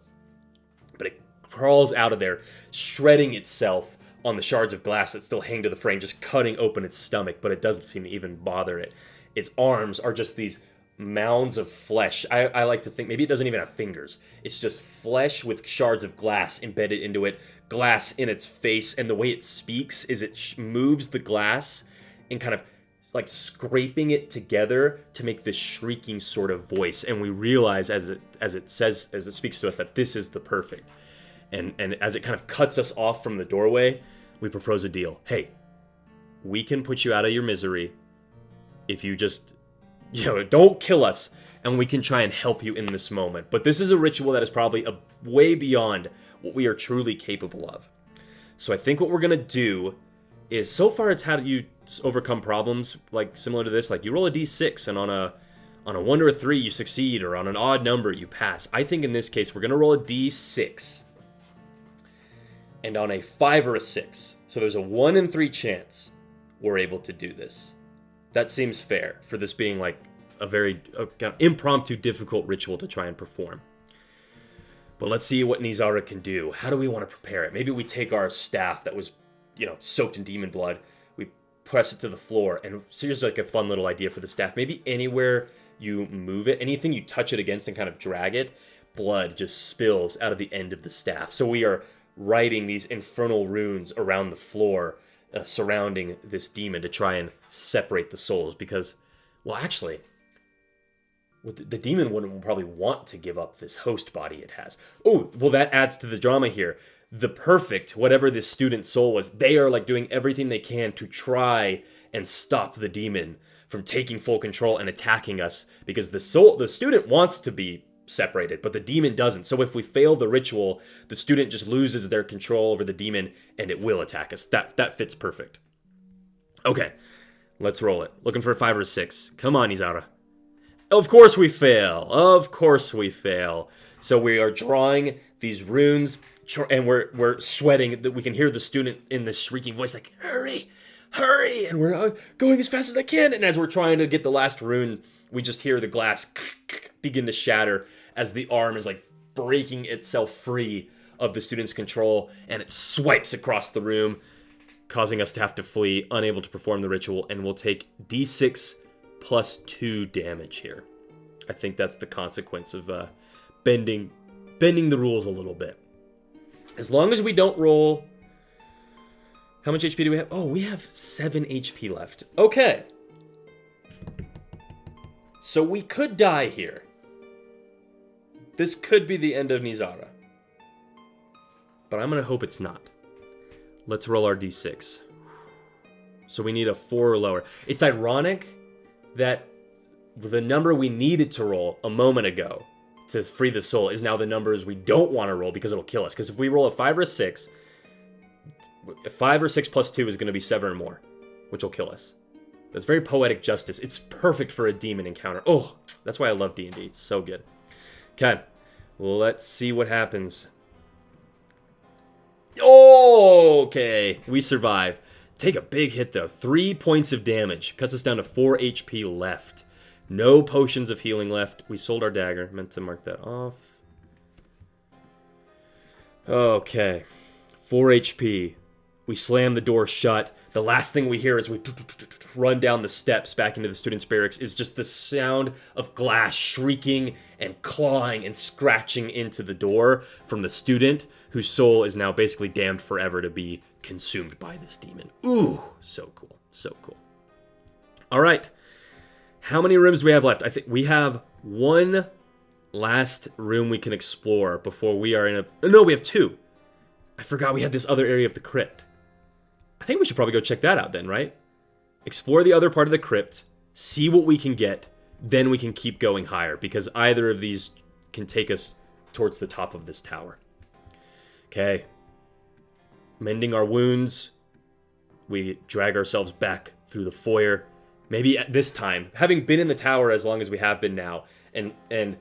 But it crawls out of there, shredding itself on the shards of glass that still hang to the frame, just cutting open its stomach, but it doesn't seem to even bother it. Its arms are just these mounds of flesh. I like to think maybe it doesn't even have fingers. It's just flesh with shards of glass embedded into it, glass in its face, and the way it speaks is it moves the glass and kind of like scraping it together to make this shrieking sort of voice. And we realize as it speaks to us that this is the Perfect. And as it kind of cuts us off from the doorway, we propose a deal. Hey, we can put you out of your misery if you just, don't kill us. and we can try and help you in this moment. But this is a ritual that is probably way beyond what we are truly capable of. So I think what we're going to do is, so far it's had you overcome problems like similar to this. Like you roll a d6, and on a 1 or a 3 you succeed, or on an odd number you pass. I think in this case we're going to roll a d6. And on a 5 or a 6, so there's a 1 in 3 chance we're able to do this. That seems fair for this being like a very kind of impromptu, difficult ritual to try and perform. But let's see what Nizara can do. How do we want to prepare it? Maybe we take our staff that was, soaked in demon blood. We press it to the floor. And here's like a fun little idea for the staff. Maybe anywhere you move it, anything you touch it against and kind of drag it, blood just spills out of the end of the staff. So we are writing these infernal runes around the floor surrounding this demon to try and separate the souls. Because, well, actually, the demon wouldn't probably want to give up this host body it has. Oh, well, that adds to the drama here. The perfect, whatever this student's soul was, they are like doing everything they can to try and stop the demon from taking full control and attacking us, because the student wants to be separated, but the demon doesn't. So if we fail the ritual, the student just loses their control over the demon and it will attack us. That fits perfect. Okay, let's roll it. Looking for a 5 or a 6. Come on, Nizara. Of course we fail. Of course we fail. So we are drawing these runes, and we're sweating. We can hear the student in this shrieking voice like, hurry, hurry. And we're going as fast as I can. And as we're trying to get the last rune, we just hear the glass begin to shatter as the arm is like breaking itself free of the student's control. And it swipes across the room, causing us to have to flee, unable to perform the ritual. And we'll take d6 plus 2 damage here. I think that's the consequence of bending the rules a little bit. As long as we don't roll... How much HP do we have? Oh, we have 7 HP left. Okay. So we could die here. This could be the end of Nizara. But I'm going to hope it's not. Let's roll our d6. So we need a 4 or lower. It's ironic that the number we needed to roll a moment ago to free the soul is now the numbers we don't want to roll because it'll kill us. Because if we roll a 5 or a 6, a 5 or 6 plus 2 is going to be 7 or more, which will kill us. That's very poetic justice. It's perfect for a demon encounter. Oh, that's why I love D&D. It's so good. Okay, let's see what happens. Oh, okay, we survive. Take a big hit, though. 3 points of damage. Cuts us down to 4 HP left. No potions of healing left. We sold our dagger. Meant to mark that off. Okay. 4 HP. We slam the door shut. The last thing we hear as we run down the steps back into the student's barracks is just the sound of glass shrieking and clawing and scratching into the door from the student, whose soul is now basically damned forever to be consumed by this demon. Ooh, so cool. So cool. All right. How many rooms do we have left? I think we have one last room we can explore before we are in a... No, we have 2. I forgot we had this other area of the crypt. I think we should probably go check that out then, right? Explore the other part of the crypt, see what we can get, then we can keep going higher, because either of these can take us towards the top of this tower. Okay. Mending our wounds, we drag ourselves back through the foyer. Maybe at this time, having been in the tower as long as we have been now, and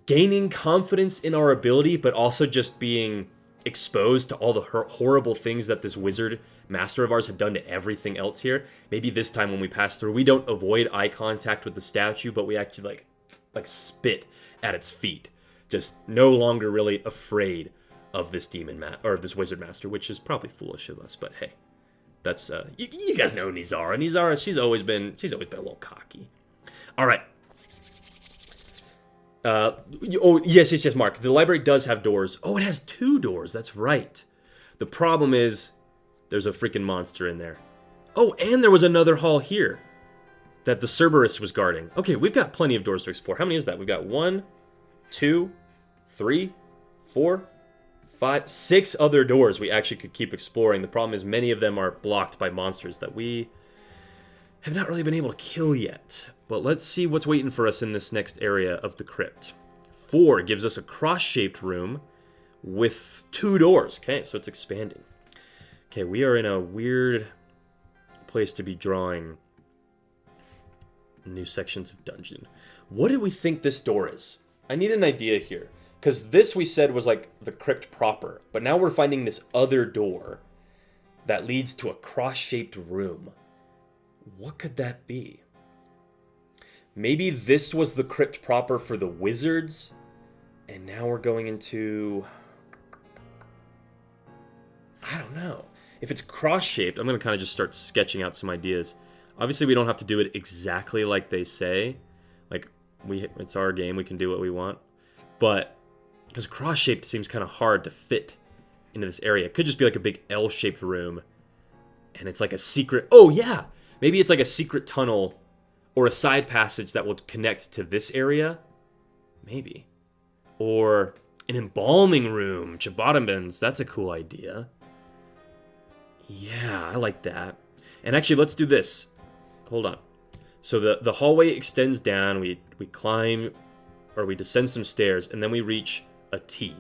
gaining confidence in our ability, but also just being exposed to all the horrible things that this wizard master of ours had done to everything else here. Maybe this time when we pass through, we don't avoid eye contact with the statue, but we actually like spit at its feet. Just no longer really afraid of this demon or this wizard master, which is probably foolish of us, but hey, that's you guys know Nizara. Nizara, she's always been a little cocky. All right. Yes, Mark. The library does have doors. Oh, it has 2 doors. That's right. The problem is there's a freaking monster in there. Oh, and there was another hall here that the Cerberus was guarding. Okay, we've got plenty of doors to explore. How many is that? We've got 1, 2, 3, 4, 5, 6 other doors we actually could keep exploring. The problem is many of them are blocked by monsters that we have not really been able to kill yet. But let's see what's waiting for us in this next area of the crypt. 4 gives us a cross-shaped room with 2 doors. Okay, so it's expanding. Okay, we are in a weird place to be drawing new sections of dungeon. What do we think this door is? I need an idea here. Because this we said was like the crypt proper. But now we're finding this other door that leads to a cross-shaped room. What could that be? Maybe this was the crypt proper for the wizards. And now we're going into... I don't know. If it's cross-shaped, I'm going to kind of just start sketching out some ideas. Obviously, we don't have to do it exactly like they say. Like, it's our game. We can do what we want. But, because cross-shaped seems kind of hard to fit into this area. It could just be like a big L-shaped room. And it's like a secret... Oh, yeah! Maybe it's like a secret tunnel or a side passage that will connect to this area. Maybe. Or an embalming room. Chibottomans. That's a cool idea. Yeah, I like that. And actually, let's do this. Hold on. So the hallway extends down. We climb, or we descend some stairs, and then we reach a T.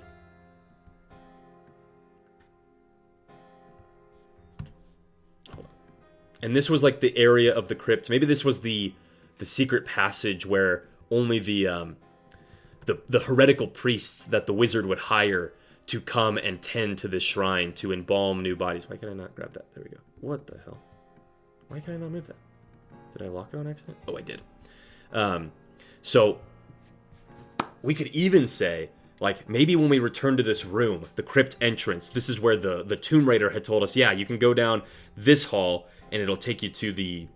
Hold on. And this was like the area of the crypt. Maybe this was the secret passage where only the heretical priests that the wizard would hire to come and tend to this shrine to embalm new bodies. Why can I not grab that? There we go. What the hell? Why can I not move that? Did I lock it on accident? Oh, I did. So we could even say, like, maybe when we return to this room, the crypt entrance, this is where the Tomb Raider had told us, yeah, you can go down this hall and it'll take you to the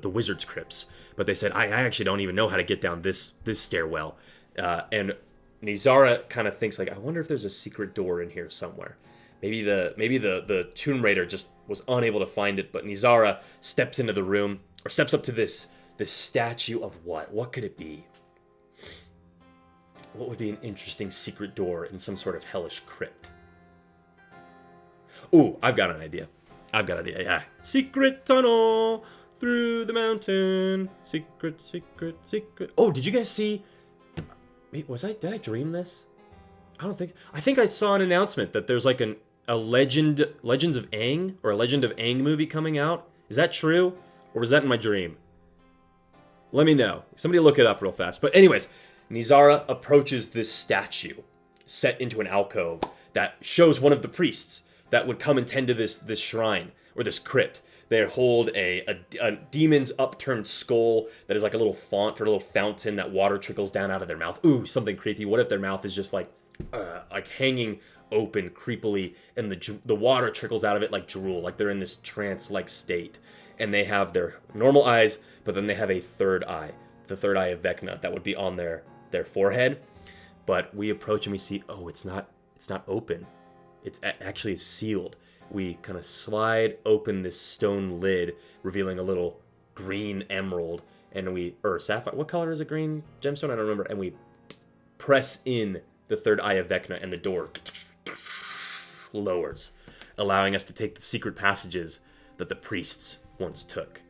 wizard's crypts. But they said, I actually don't even know how to get down this stairwell. And Nizara kind of thinks, like, I wonder if there's a secret door in here somewhere. Maybe the Tomb Raider just was unable to find it, but Nizara steps into the room, or steps up to this statue of what? What could it be? What would be an interesting secret door in some sort of hellish crypt? Ooh, I've got an idea. Yeah. Secret tunnel through the mountain. Secret. Oh, did you guys see... Wait, did I dream this? I don't think... I think I saw an announcement that there's like a Legends of Aang, or a Legend of Aang movie coming out. Is that true? Or was that in my dream? Let me know. Somebody look it up real fast. But anyways, Nizara approaches this statue set into an alcove that shows one of the priests that would come and tend to this shrine, or this crypt. They hold a demon's upturned skull that is like a little font or a little fountain that water trickles down out of their mouth. Ooh, something creepy. What if their mouth is just like hanging open creepily, and the water trickles out of it like drool, like they're in this trance-like state. And they have their normal eyes, but then they have a third eye, the third eye of Vecna, that would be on their forehead. But we approach and we see, oh, it's not open. It's actually sealed. We kind of slide open this stone lid, revealing a little green emerald, or sapphire. What color is a green gemstone? I don't remember. And we press in the third eye of Vecna, and the door lowers, allowing us to take the secret passages that the priests once took.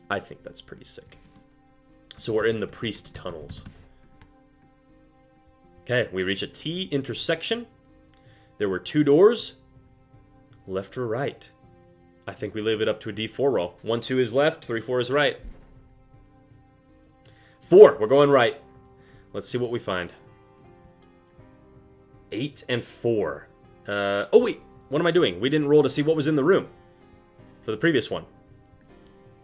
I think that's pretty sick. So we're in the priest tunnels. Okay, we reach a T intersection. There were 2 doors, left or right. I think we leave it up to a D4 roll. 1, 2 is left, 3, 4 is right. 4, we're going right. Let's see what we find. 8 and 4. Oh wait, what am I doing? We didn't roll to see what was in the room for the previous one.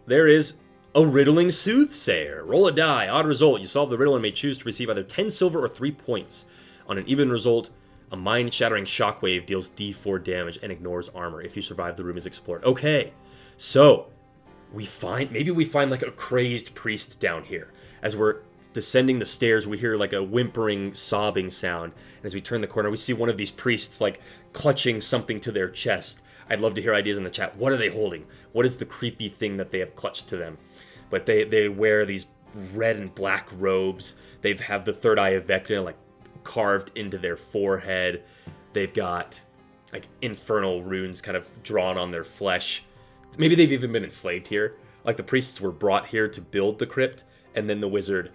There is a riddling soothsayer. Roll a die, odd result. You solve the riddle and may choose to receive either 10 silver or 3 points. On an even result, a mind-shattering shockwave deals D4 damage and ignores armor. If you survive, the room is explored. Okay, so maybe we find like a crazed priest down here. As we're descending the stairs, we hear like a whimpering, sobbing sound. And as we turn the corner, we see one of these priests like clutching something to their chest. I'd love to hear ideas in the chat. What are they holding? What is the creepy thing that they have clutched to them? But they wear these red and black robes. They have the third eye of Vecna like carved into their forehead. They've got like infernal runes kind of drawn on their flesh. Maybe they've even been enslaved here. Like the priests were brought here to build the crypt, and then the wizard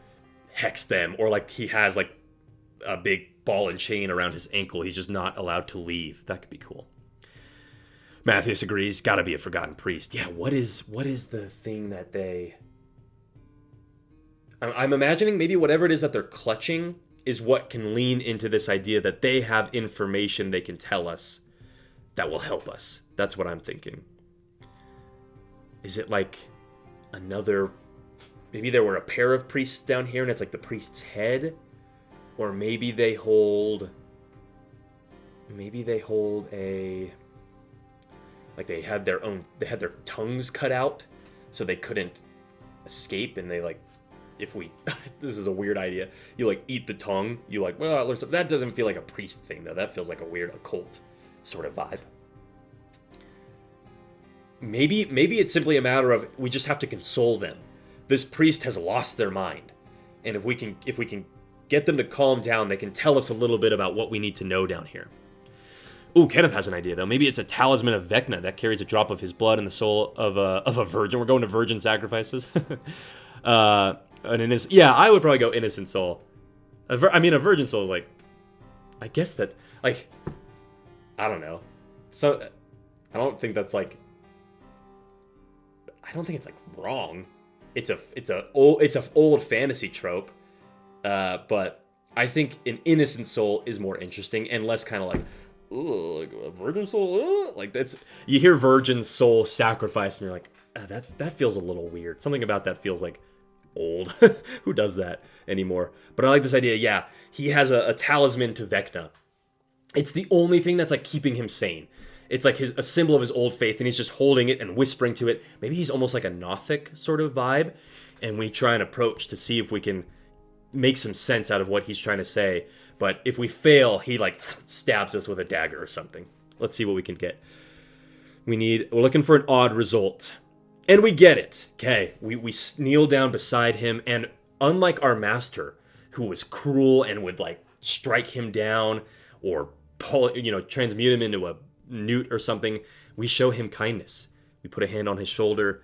hexed them, or like he has like a big ball and chain around his ankle. He's just not allowed to leave. That could be cool. Matthias agrees. Gotta be a forgotten priest. Yeah, what is the thing that they... I'm imagining maybe whatever it is that they're clutching is what can lean into this idea that they have information they can tell us that will help us. That's what I'm thinking. Is it like another... Maybe there were a pair of priests down here and it's like the priest's head? Or maybe they hold... Maybe they hold a... Like they had their tongues cut out so they couldn't escape, and they like... If we... This is a weird idea. You like eat the tongue. You like, well, I learned something. That doesn't feel like a priest thing though. That feels like a weird occult sort of vibe. Maybe it's simply a matter of we just have to console them. This priest has lost their mind. And if we can get them to calm down, they can tell us a little bit about what we need to know down here. Ooh, Kenneth has an idea though. Maybe it's a talisman of Vecna that carries a drop of his blood in the soul of a virgin. We're going to virgin sacrifices. Yeah, I would probably go innocent soul. A virgin soul is like, I guess that, like, I don't know. So, I don't think that's like, I don't think it's like wrong. It's a old fantasy trope, but I think an innocent soul is more interesting and less kind of like, ooh, like a virgin soul. Like that's, you hear virgin soul sacrifice and you're like, that feels a little weird. Something about that feels like old. Who does that anymore? But I like this idea. Yeah, he has a talisman to Vecna. It's the only thing that's like keeping him sane. It's like a symbol of his old faith, and he's just holding it and whispering to it. Maybe he's almost like a Nothic sort of vibe, and we try and approach to see if we can make some sense out of what he's trying to say. But if we fail, he like stabs us with a dagger or something. Let's see what we can get. We're looking for an odd result. And we get it. Okay, we kneel down beside him, and unlike our master, who was cruel and would like strike him down or transmute him into a newt or something, we show him kindness. We put a hand on his shoulder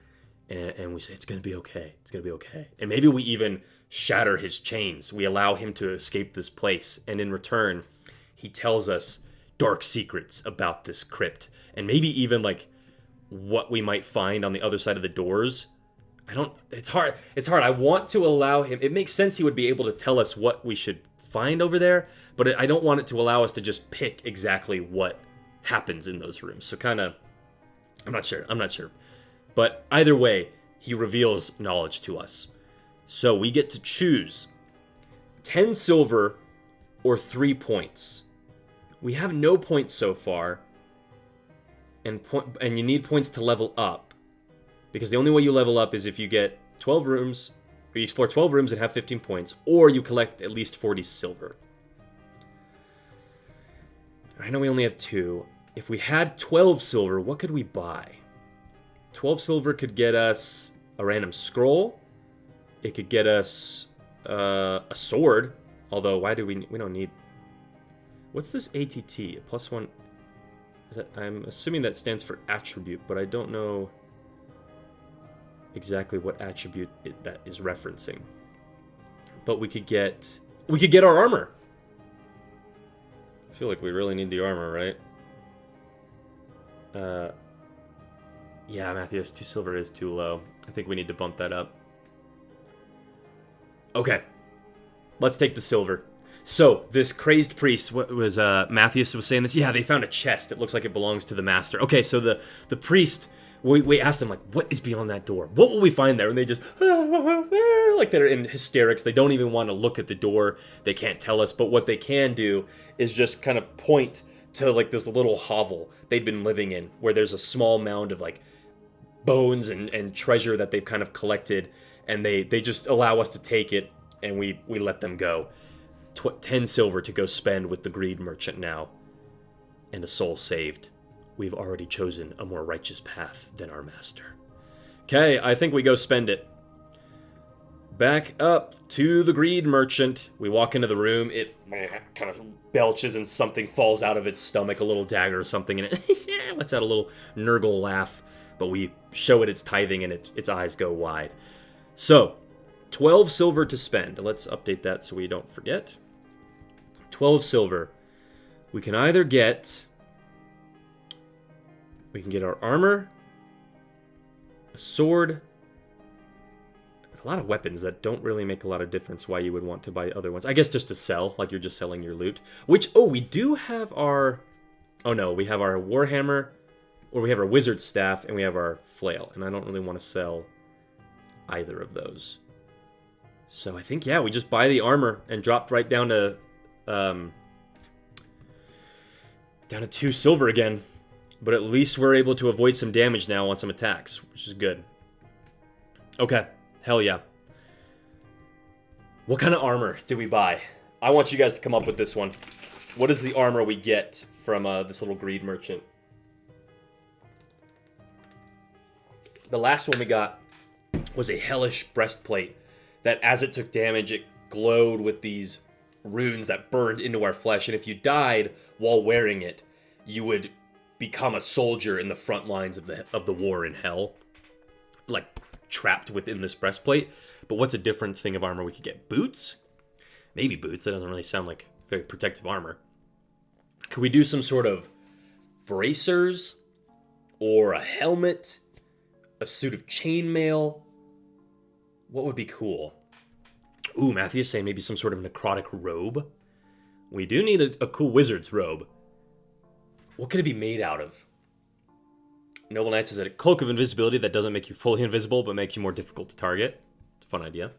and we say, it's going to be okay. It's going to be okay. And maybe we even shatter his chains. We allow him to escape this place. And in return, he tells us dark secrets about this crypt. And maybe even like what we might find on the other side of the doors. It's hard. I want to allow him. It makes sense he would be able to tell us what we should find over there. But I don't want it to allow us to just pick exactly what happens in those rooms. So kind of, I'm not sure. But either way, he reveals knowledge to us. So we get to choose 10 silver or 3 points. We have no points so far. And you need points to level up. Because the only way you level up is if you get 12 rooms, or you explore 12 rooms and have 15 points, or you collect at least 40 silver. I know we only have 2. If we had 12 silver, what could we buy? 12 silver could get us a random scroll. It could get us a sword. Although, why do we don't need... What's this ATT? A +1... I'm assuming that stands for attribute, but I don't know exactly what attribute that is referencing. But we could get our armor. I feel like we really need the armor, right? Yeah, Matthias, 2 silver is too low. I think we need to bump that up. Okay. Let's take the silver. So, this crazed priest, what was, Matthias was saying this? Yeah, they found a chest. It looks like it belongs to the master. Okay, so the priest, we asked them, like, what is beyond that door? What will we find there? And they just, like they're in hysterics. They don't even want to look at the door. They can't tell us. But what they can do is just kind of point to, like, this little hovel they'd been living in, where there's a small mound of, like, bones and treasure that they've kind of collected. And they just allow us to take it, and we let them go. 10 silver to go spend with the greed merchant now, and a soul saved. We've already chosen a more righteous path than our master. Okay, I think we go spend it. Back up to the greed merchant. We walk into the room. It kind of belches and something falls out of its stomach, a little dagger or something, and it lets out a little Nurgle laugh. but we show it its tithing and its eyes go wide. So, 12 silver to spend. Let's update that so we don't forget. 12 silver. We can either get... We can get our armor, a sword. There's a lot of weapons that don't really make a lot of difference why you would want to buy other ones. I guess just to sell, like you're just selling your loot. Which, oh, we do have our... Oh no, we have our warhammer, or we have our wizard staff, and we have our flail. And I don't really want to sell either of those. So I think, yeah, we just buy the armor and drop right down to 2 silver again. But at least we're able to avoid some damage now on some attacks, which is good. Okay, hell yeah. What kind of armor did we buy? I want you guys to come up with this one. What is the armor we get from this little greed merchant? The last one we got was a hellish breastplate that as it took damage, it glowed with these runes that burned into our flesh. And if you died while wearing it, you would become a soldier in the front lines of the war in hell, like trapped within this breastplate. But what's a different thing of armor we could get? Boots? Maybe boots. That doesn't really sound like very protective armor. Could we do some sort of bracers or a helmet, a suit of chainmail? What would be cool? Ooh, Matthew's saying maybe some sort of necrotic robe. We do need a cool wizard's robe. What could it be made out of? Noble Knight says that a cloak of invisibility that doesn't make you fully invisible, but makes you more difficult to target. It's a fun idea.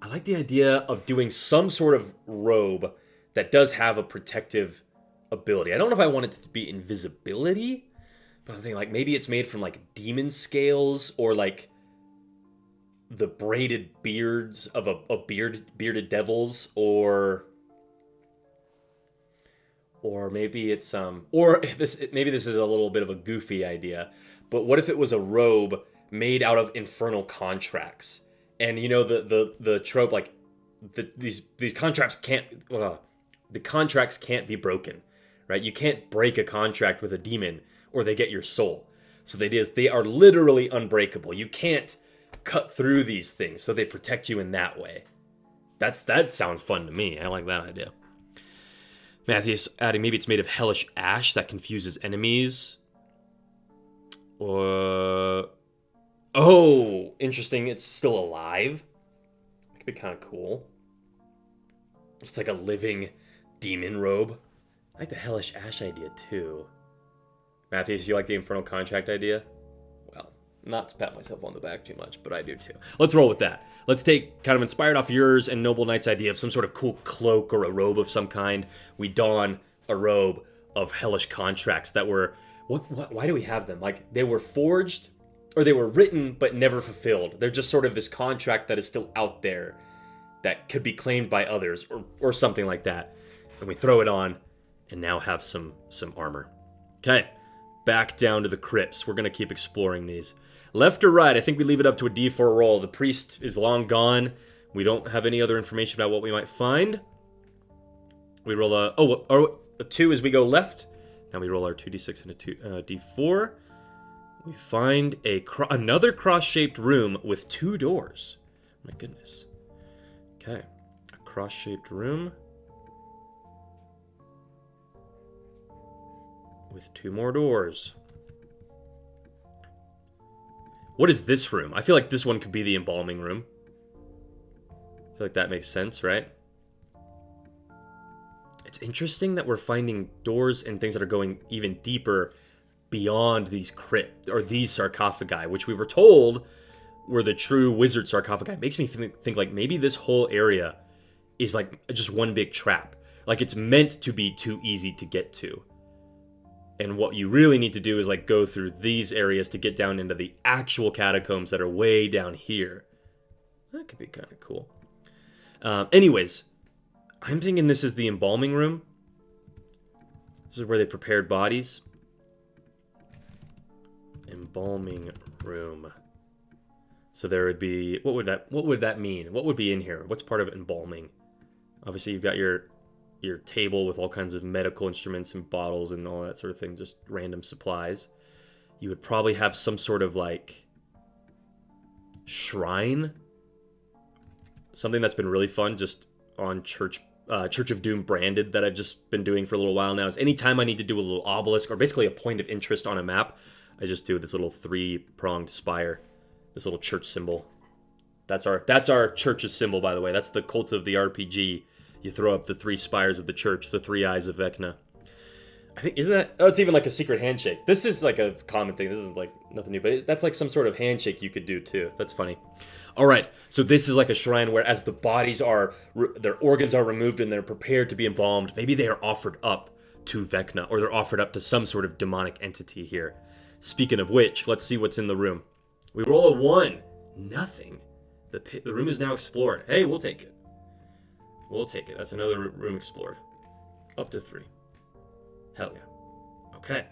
I like the idea of doing some sort of robe that does have a protective ability. I don't know if I want it to be invisibility, but I'm thinking like maybe it's made from like demon scales or like the braided beards of bearded devils, or maybe it's maybe this is a little bit of a goofy idea, but what if it was a robe made out of infernal contracts? And you know the trope, like these contracts can't the contracts can't be broken, right? You can't break a contract with a demon or they get your soul. So they are literally unbreakable. You can't cut through these things, so they protect you in that way. That sounds fun to me. I like that idea. Matthew's adding maybe it's made of hellish ash that confuses enemies. Oh, interesting. It's still alive. That could be kind of cool. It's like a living demon robe. I like the hellish ash idea too. Matthews, you like the infernal contract idea? Well, not to pat myself on the back too much, but I do too. Let's roll with that. Let's take kind of inspired off yours and Noble Knight's idea of some sort of cool cloak or a robe of some kind. We don a robe of hellish contracts that were... Why do we have them? Like, they were forged, or they were written but never fulfilled. They're just sort of this contract that is still out there that could be claimed by others, or something like that. And we throw it on, and now have some armor. Okay, back down to the crypts. We're going to keep exploring these. Left or right, I think we leave it up to a D4 roll. The priest is long gone. We don't have any other information about what we might find. We roll a 2 as we go left. Now we roll our 2d6 and a d4. We find another cross-shaped room with 2 doors. My goodness. Okay, a cross-shaped room with 2 more doors. What is this room? I feel like this one could be the embalming room. I feel like that makes sense, right? It's interesting that we're finding doors and things that are going even deeper beyond these crypt or these sarcophagi, which we were told were the true wizard sarcophagi. It makes me think like maybe this whole area is like just one big trap. Like it's meant to be too easy to get to. And what you really need to do is like go through these areas to get down into the actual catacombs that are way down here. That could be kind of cool. Anyways, I'm thinking this is the embalming room. This is where they prepared bodies. Embalming room. So there would be, what would that mean? What would be in here? What's part of embalming? Obviously you've got your table with all kinds of medical instruments and bottles and all that sort of thing, just random supplies. you would probably have some sort of, like, shrine. Something that's been really fun just on Church of Doom branded that I've just been doing for a little while now is anytime I need to do a little obelisk or basically a point of interest on a map, I just do this little 3-pronged spire, this little church symbol. That's our church's symbol, by the way. That's the cult of the RPG. You throw up the 3 spires of the church, the 3 eyes of Vecna. I think, isn't that... Oh, it's even like a secret handshake. This is like a common thing. This is like nothing new, but that's like some sort of handshake you could do too. That's funny. All right, so this is like a shrine where as the bodies are... Their organs are removed and they're prepared to be embalmed. Maybe they are offered up to Vecna, or they're offered up to some sort of demonic entity here. Speaking of which, let's see what's in the room. We roll a 1. Nothing. The room is now explored. Hey, we'll take it. We'll take it. That's another room explored. Up to 3. Hell yeah. Okay.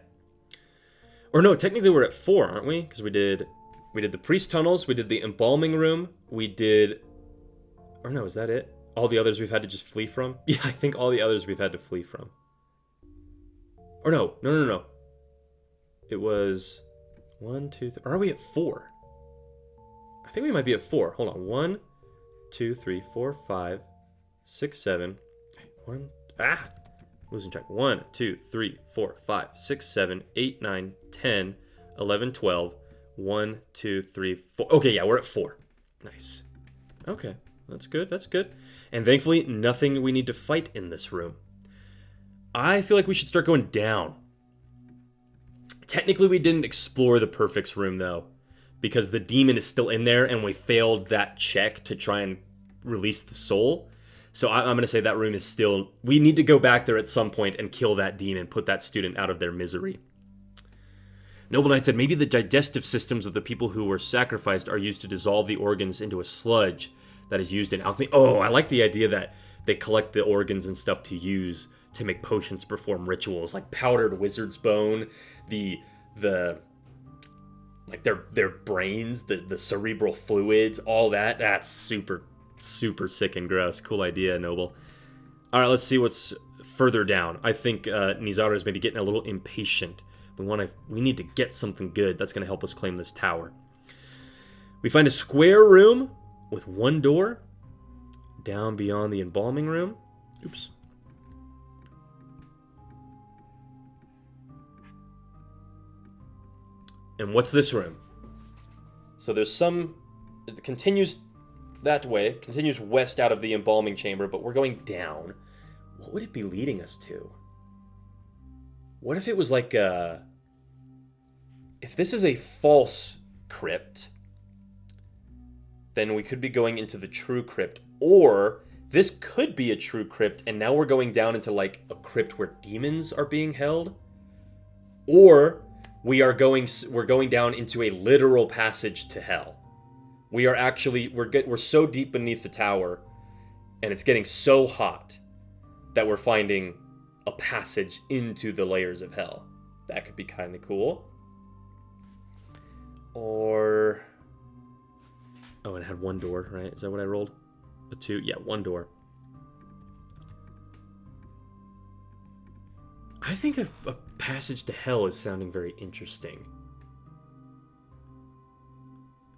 Or no, technically we're at 4, aren't we? Because we did the priest tunnels, we did the embalming room, we did... Or no, is that it? All the others we've had to just flee from? Yeah, I think all the others we've had to flee from. Or no. It was 1, 2, 3... Or are we at 4? I think we might be at 4. Hold on. 1, 2, 3, 4, 5, 6, 7... Losing track. 1, 2, 3, 4, 5, 6, 7, 8, 9, 10, 11, 12. 1, 2, 3, 4. Okay, yeah, we're at 4. Nice. Okay, that's good. That's good. And thankfully, nothing we need to fight in this room. I feel like we should start going down. Technically, we didn't explore the Perfects room, though, because the demon is still in there, and we failed that check to try and release the soul. So I'm going to say that room is still... We need to go back there at some point and kill that demon, put that student out of their misery. Noble Knight said, maybe the digestive systems of the people who were sacrificed are used to dissolve the organs into a sludge that is used in alchemy. Oh, I like the idea that they collect the organs and stuff to use to make potions, perform rituals, like powdered wizard's bone, like their brains, the cerebral fluids, all that. That's super, super sick and gross. Cool idea, Noble. All right, let's see what's further down. I think Nizara is maybe getting a little impatient. We need to get something good that's going to help us claim this tower. We find a square room with 1 door down beyond the embalming room. Oops. And what's this room? So there's some... It continues that way, continues west out of the embalming chamber, but we're going down. What would it be leading us to? What if it was like a... If this is a false crypt, then we could be going into the true crypt. Or this could be a true crypt, and now we're going down into like a crypt where demons are being held. Or we're going down into a literal passage to hell. We are actually... We're so deep beneath the tower, and it's getting so hot that we're finding a passage into the layers of hell. That could be kind of cool. Or... Oh, and it had 1 door, right? Is that what I rolled? A 2? Yeah, 1 door. I think a passage to hell is sounding very interesting.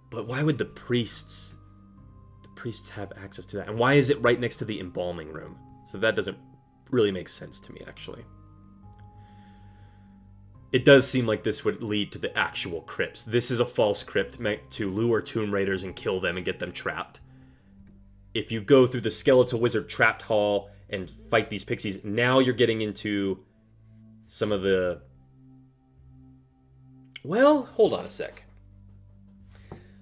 But why would the priests have access to that? And why is it right next to the embalming room? So that doesn't really make sense to me, actually. It does seem like this would lead to the actual crypts. This is a false crypt meant to lure tomb raiders and kill them and get them trapped. If you go through the skeletal wizard trapped hall and fight these pixies, now you're getting into some of the... Well, hold on a sec.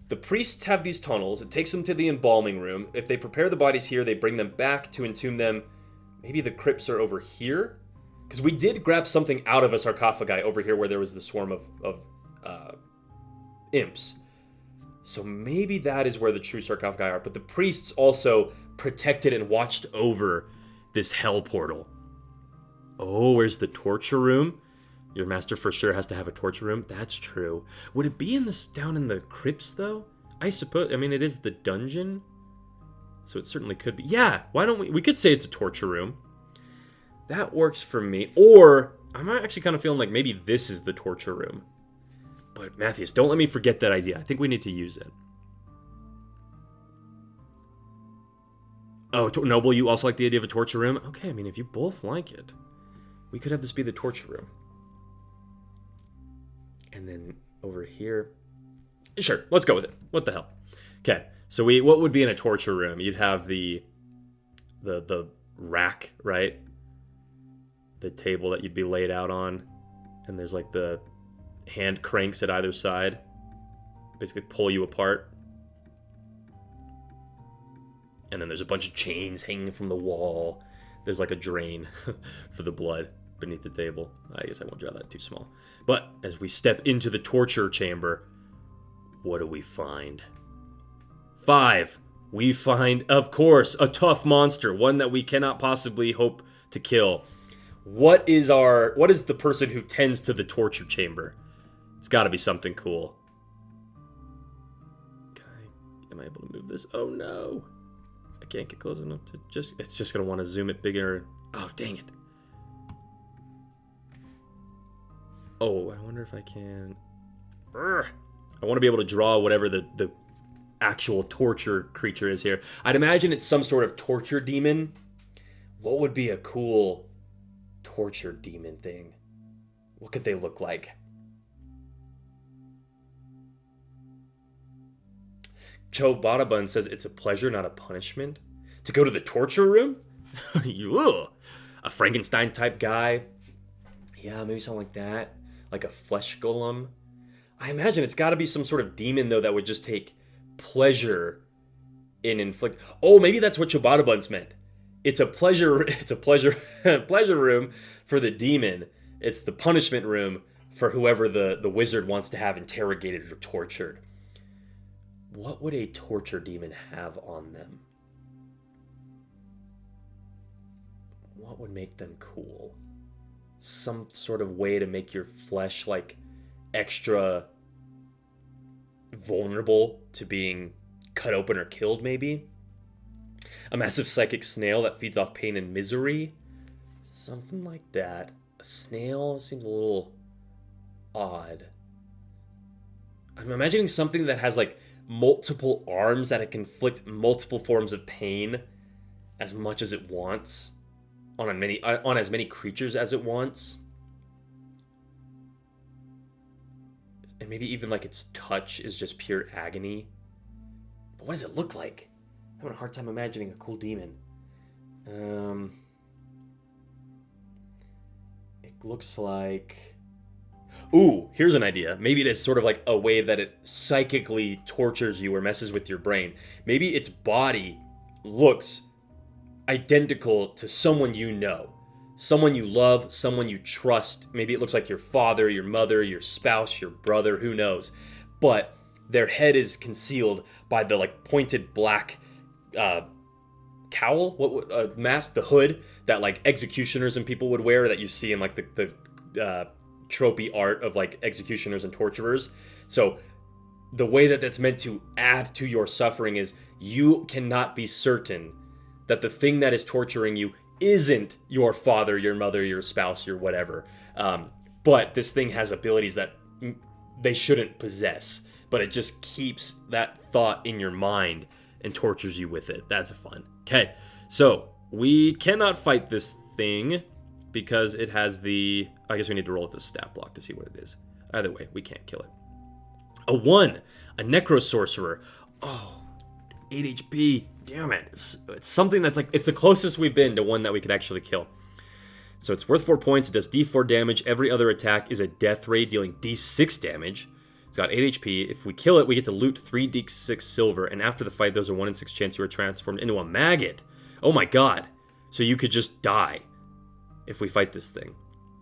The priests have these tunnels. It takes them to the embalming room. If they prepare the bodies here, they bring them back to entomb them. Maybe the crypts are over here? Because we did grab something out of a sarcophagi over here where there was the swarm of imps. So maybe that is where the true sarcophagi are. But the priests also protected and watched over this hell portal. Oh, where's the torture room? Your master for sure has to have a torture room. That's true. Would it be down in the crypts, though? I suppose. I mean, it is the dungeon. So it certainly could be. Yeah, why don't we could say it's a torture room. That works for me. Or, I'm actually kind of feeling like maybe this is the torture room. But Matthias, don't let me forget that idea. I think we need to use it. Oh, Noble, you also like the idea of a torture room? Okay, I mean, if you both like it, we could have this be the torture room. And then over here... Sure, let's go with it. What the hell? Okay, so what would be in a torture room? You'd have the rack, right? The table that you'd be laid out on. And there's like the hand cranks at either side. Basically pull you apart. And then there's a bunch of chains hanging from the wall. There's like a drain for the blood beneath the table. I guess I won't draw that too small. But as we step into the torture chamber, what do we find? 5. We find, of course, a tough monster. One that we cannot possibly hope to kill. What is the person who tends to the torture chamber? It's got to be something cool. Am I able to move this? Oh no. I can't get close enough to it's just going to want to zoom it bigger. Oh, dang it. Oh, I wonder if I can... I want to be able to draw whatever the actual torture creature is here. I'd imagine it's some sort of torture demon. What would be a cool torture demon thing? What could they look like? Joe Badabun says it's a pleasure, not a punishment. To go to the torture room? A Frankenstein type guy? Yeah, maybe something like that. Like a flesh golem. I imagine it's got to be some sort of demon, though, that would just take pleasure in inflict... Oh, maybe that's what Chobadabuns meant. It's a pleasure pleasure room for the demon. It's the punishment room for whoever the wizard wants to have interrogated or tortured. What would a torture demon have on them? What would make them cool? Some sort of way to make your flesh, like, extra vulnerable to being cut open or killed, maybe? A massive psychic snail that feeds off pain and misery? Something like that. A snail seems a little odd. I'm imagining something that has, like, multiple arms that it can inflict multiple forms of pain as much as it wants on as many creatures as it wants. And maybe even like its touch is just pure agony. But what does it look like? I'm having a hard time imagining a cool demon. It looks like... Ooh, here's an idea. Maybe it is sort of like a way that it psychically tortures you or messes with your brain. Maybe its body looks identical to someone you know. Someone you love, someone you trust. Maybe it looks like your father, your mother, your spouse, your brother, who knows. But their head is concealed by the like pointed black cowl, mask, the hood that like executioners and people would wear that you see in like the tropey art of like executioners and torturers. So the way that that's meant to add to your suffering is you cannot be certain that the thing that is torturing you isn't your father, your mother, your spouse, your whatever. But this thing has abilities that they shouldn't possess. But it just keeps that thought in your mind and tortures you with it. That's fun. Okay, so we cannot fight this thing because it has the... I guess we need to roll with the stat block to see what it is. Either way, we can't kill it. A 1, a Necro Sorcerer. Oh, 8 HP. Damn it. It's something that's like... It's the closest we've been to one that we could actually kill. So it's worth 4 points. It does D4 damage. Every other attack is a death ray, dealing D6 damage. It's got 8 HP. If we kill it, we get to loot 3d6 silver. And after the fight, there's a 1 in 6 chance you are transformed into a maggot. Oh my god. So you could just die if we fight this thing.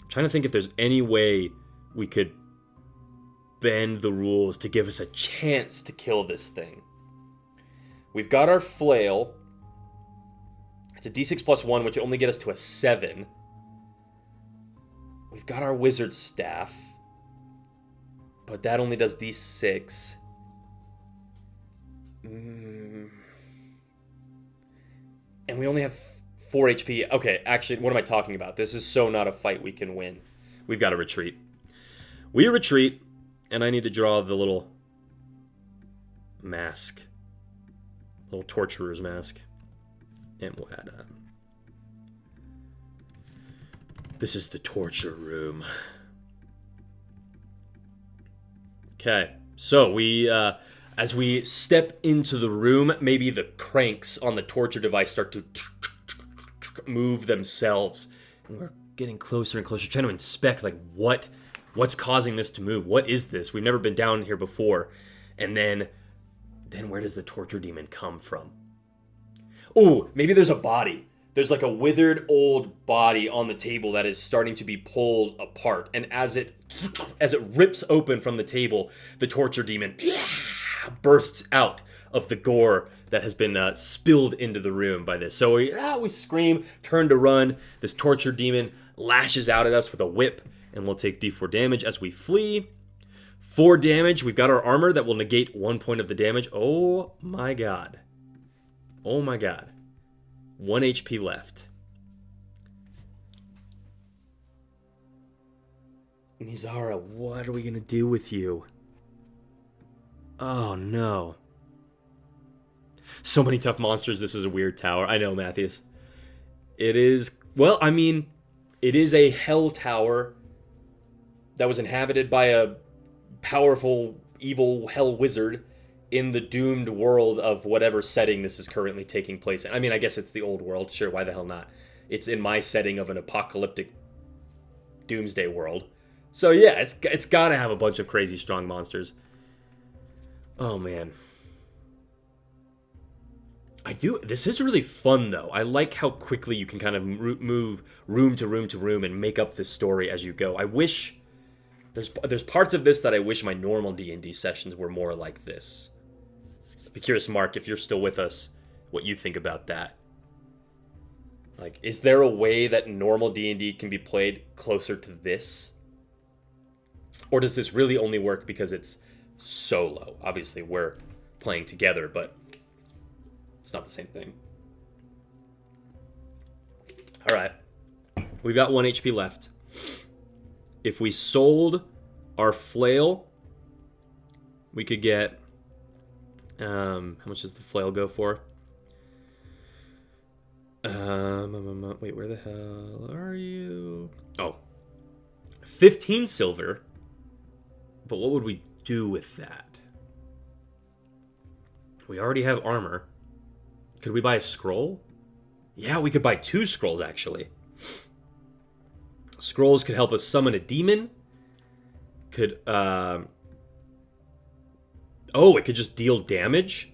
I'm trying to think if there's any way we could bend the rules to give us a chance to kill this thing. We've got our flail. It's a d6 plus 1, which only get us to a 7. We've got our wizard staff, but that only does d6. And we only have 4 HP. Okay, actually, what am I talking about? This is so not a fight we can win. We've got to retreat. We retreat. And I need to draw the little mask. Little torturer's mask. And we'll add this is the torture room. Okay, so we, as we step into the room, maybe the cranks on the torture device start to move themselves. And we're getting closer and closer, trying to inspect, like, what's causing this to move? What is this? We've never been down here before. And then where does the torture demon come from? Oh, maybe there's a body. There's like a withered old body on the table that is starting to be pulled apart. And as it rips open from the table, the torture demon bursts out of the gore that has been spilled into the room by this. So we scream, turn to run. This torture demon lashes out at us with a whip, and we'll take D4 damage as we flee. 4 damage. We've got our armor that will negate 1 point of the damage. Oh my god. Oh my god. 1 HP left. Nizara, what are we gonna do with you? Oh no. So many tough monsters. This is a weird tower. I know, Matthias. It is, well, I mean, it is a hell tower that was inhabited by a powerful, evil hell wizard in the doomed world of whatever setting this is currently taking place in. I mean, I guess it's the old world. Sure, why the hell not? It's in my setting of an apocalyptic doomsday world. So yeah, it's got to have a bunch of crazy strong monsters. Oh man. This is really fun though. I like how quickly you can kind of move room to room to room and make up this story as you go. I wish there's parts of this that I wish my normal D&D sessions were more like this. I'd be curious, Marc, if you're still with us, what you think about that. Like, is there a way that normal D&D can be played closer to this? Or does this really only work because it's solo? Obviously, we're playing together, but it's not the same thing. All right. We've got 1 HP left. If we sold our flail, we could get... how much does the flail go for? Wait, where the hell are you? Oh. 15 silver. But what would we do with that? We already have armor. Could we buy a scroll? Yeah, we could buy 2 scrolls, actually. Scrolls could help us summon a demon. Could, oh, it could just deal damage.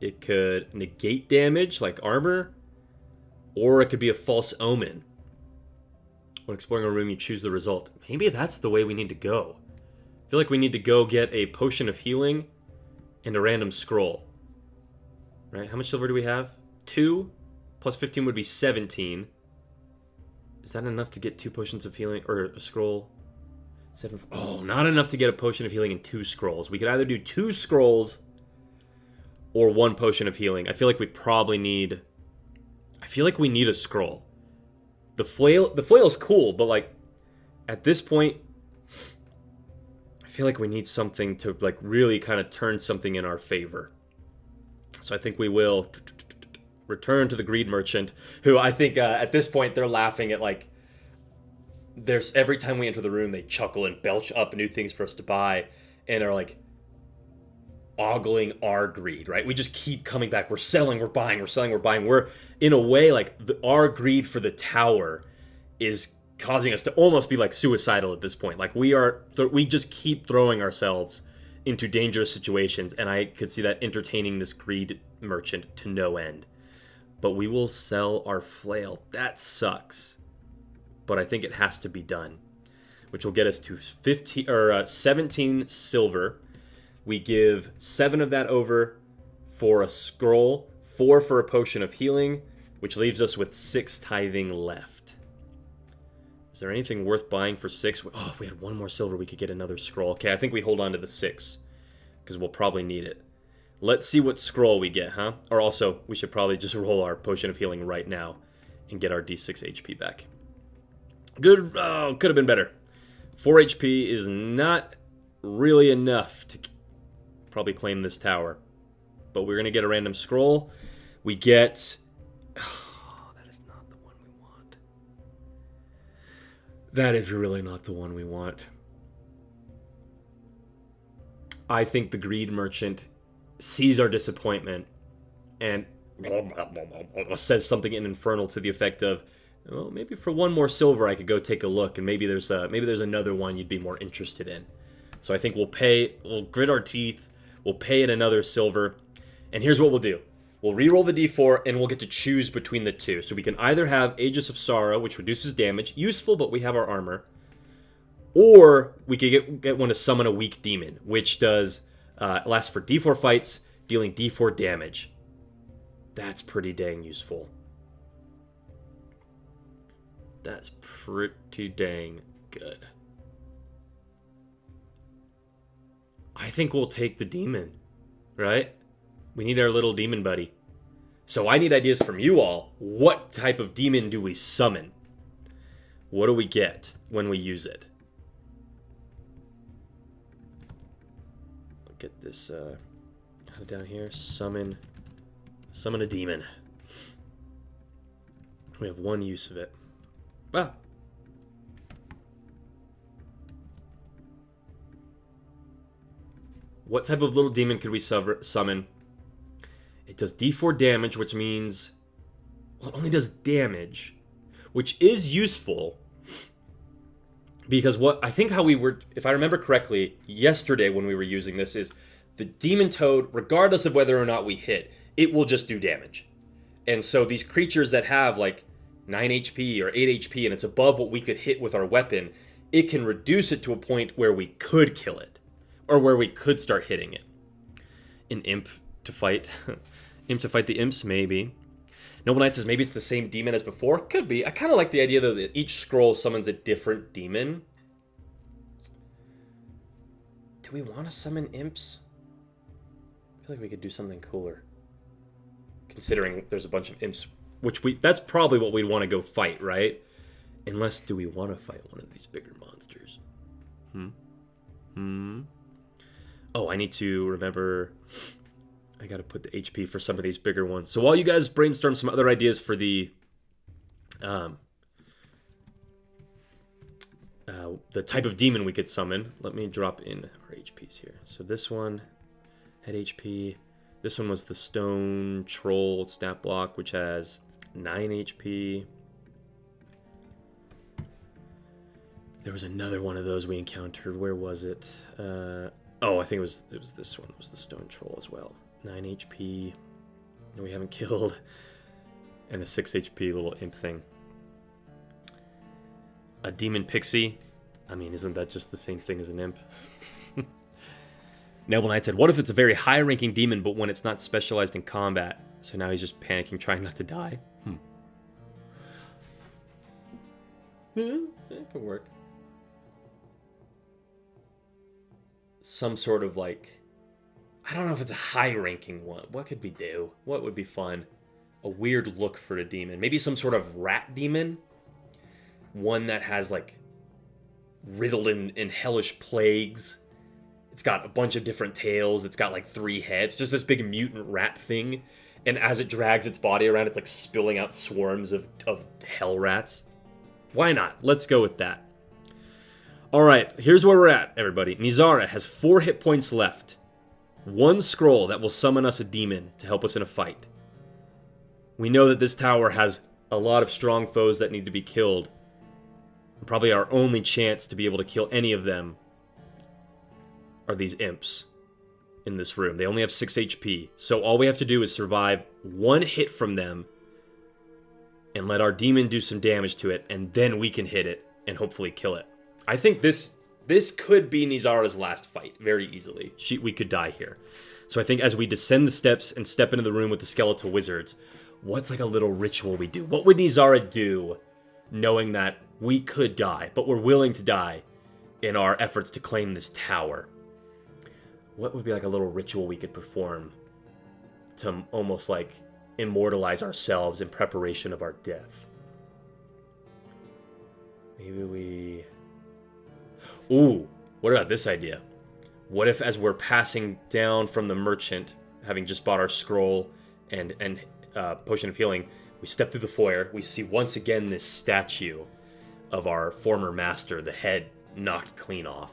It could negate damage, like armor. Or it could be a false omen. When exploring a room, you choose the result. Maybe that's the way we need to go. I feel like we need to go get a potion of healing and a random scroll. Right? How much silver do we have? 2 plus 15 would be 17. Is that enough to get 2 potions of healing or a scroll? 7. Oh, not enough to get a potion of healing and 2 scrolls. We could either do 2 scrolls or 1 potion of healing. I feel like we probably need... I feel like we need a scroll. The flail is cool, but like at this point, I feel like we need something to like really kind of turn something in our favor. So I think we will return to the greed merchant, who I think at this point they're laughing at like. There's every time we enter the room, they chuckle and belch up new things for us to buy, and are like ogling our greed, right? We just keep coming back. We're selling, we're buying, we're selling, we're buying. We're, in a way, like, our greed for the tower is causing us to almost be, like, suicidal at this point. Like, we just keep throwing ourselves into dangerous situations, and I could see that entertaining this greed merchant to no end. But we will sell our flail. That sucks. But I think it has to be done, which will get us to 17 silver. We give 7 of that over for a scroll, 4 for a potion of healing, which leaves us with 6 tithing left. Is there anything worth buying for 6? Oh, if we had 1 more silver, we could get another scroll. Okay, I think we hold on to the 6, because we'll probably need it. Let's see what scroll we get, huh? Or also, we should probably just roll our potion of healing right now and get our D6 HP back. Good. Oh, could have been better. 4 HP is not really enough to probably claim this tower. But we're going to get a random scroll. We get... Oh, that is not the one we want. That is really not the one we want. I think the Greed Merchant sees our disappointment and says something in Infernal to the effect of, well, maybe for 1 more silver I could go take a look, and maybe there's another one you'd be more interested in. So I think we'll grit our teeth, we'll pay it another silver, and here's what we'll do. We'll re-roll the d4, and we'll get to choose between the two. So we can either have Aegis of Sorrow, which reduces damage, useful, but we have our armor, or we could get one to summon a weak demon, which does lasts for d4 fights, dealing d4 damage. That's pretty dang useful. That's pretty dang good. I think we'll take the demon, right? We need our little demon buddy. So I need ideas from you all. What type of demon do we summon? What do we get when we use it? Look at this down here. Summon a demon. We have 1 use of it. Wow. What type of little demon could we summon? It does d4 damage, which means... Well, it only does damage, which is useful. Because I think how we were... If I remember correctly, yesterday when we were using this is... The Demon Toad, regardless of whether or not we hit, it will just do damage. And so these creatures that have like 9 HP or 8 HP and it's above what we could hit with our weapon, it can reduce it to a point where we could kill it. Or where we could start hitting it. An imp to fight. Imp to fight the imps, maybe. Noble Knight says maybe it's the same demon as before. Could be. I kind of like the idea though that each scroll summons a different demon. Do we want to summon imps? I feel like we could do something cooler. Considering there's a bunch of imps. That's probably what we'd want to go fight, right? Unless, do we want to fight one of these bigger monsters? Oh, I need to remember... I gotta put the HP for some of these bigger ones. So while you guys brainstorm some other ideas for the type of demon we could summon, let me drop in our HPs here. So this one had HP. This one was the Stone Troll stat block, which has 9 HP. There was another one of those we encountered. Where was it? Oh, I think it was this one. It was the Stone Troll as well. 9 HP. No, we haven't killed. And a 6 HP little imp thing. A Demon Pixie. I mean, isn't that just the same thing as an imp? Noble Knight said, what if it's a very high-ranking demon, but when it's not specialized in combat? So now he's just panicking, trying not to die? Yeah, that could work. Some sort of like... I don't know if it's a high-ranking one. What could we do? What would be fun? A weird look for a demon. Maybe some sort of rat demon? One that has like... riddled in hellish plagues. It's got a bunch of different tails. It's got like 3 heads. Just this big mutant rat thing. And as it drags its body around, it's like spilling out swarms of hell rats. Why not? Let's go with that. Alright, here's where we're at, everybody. Nizara has 4 hit points left. 1 scroll that will summon us a demon to help us in a fight. We know that this tower has a lot of strong foes that need to be killed. And probably our only chance to be able to kill any of them are these imps in this room. They only have 6 HP. So all we have to do is survive 1 hit from them and let our demon do some damage to it, and then we can hit it and hopefully kill it. I think this could be Nizara's last fight very easily. We could die here. So I think as we descend the steps and step into the room with the skeletal wizards, what's like a little ritual we do? What would Nizara do knowing that we could die, but we're willing to die in our efforts to claim this tower? What would be like a little ritual we could perform to almost like immortalize ourselves in preparation of our death? Maybe we... Ooh, what about this idea? What if, as we're passing down from the merchant, having just bought our scroll and potion of healing, we step through the foyer, we see once again this statue of our former master, the head knocked clean off.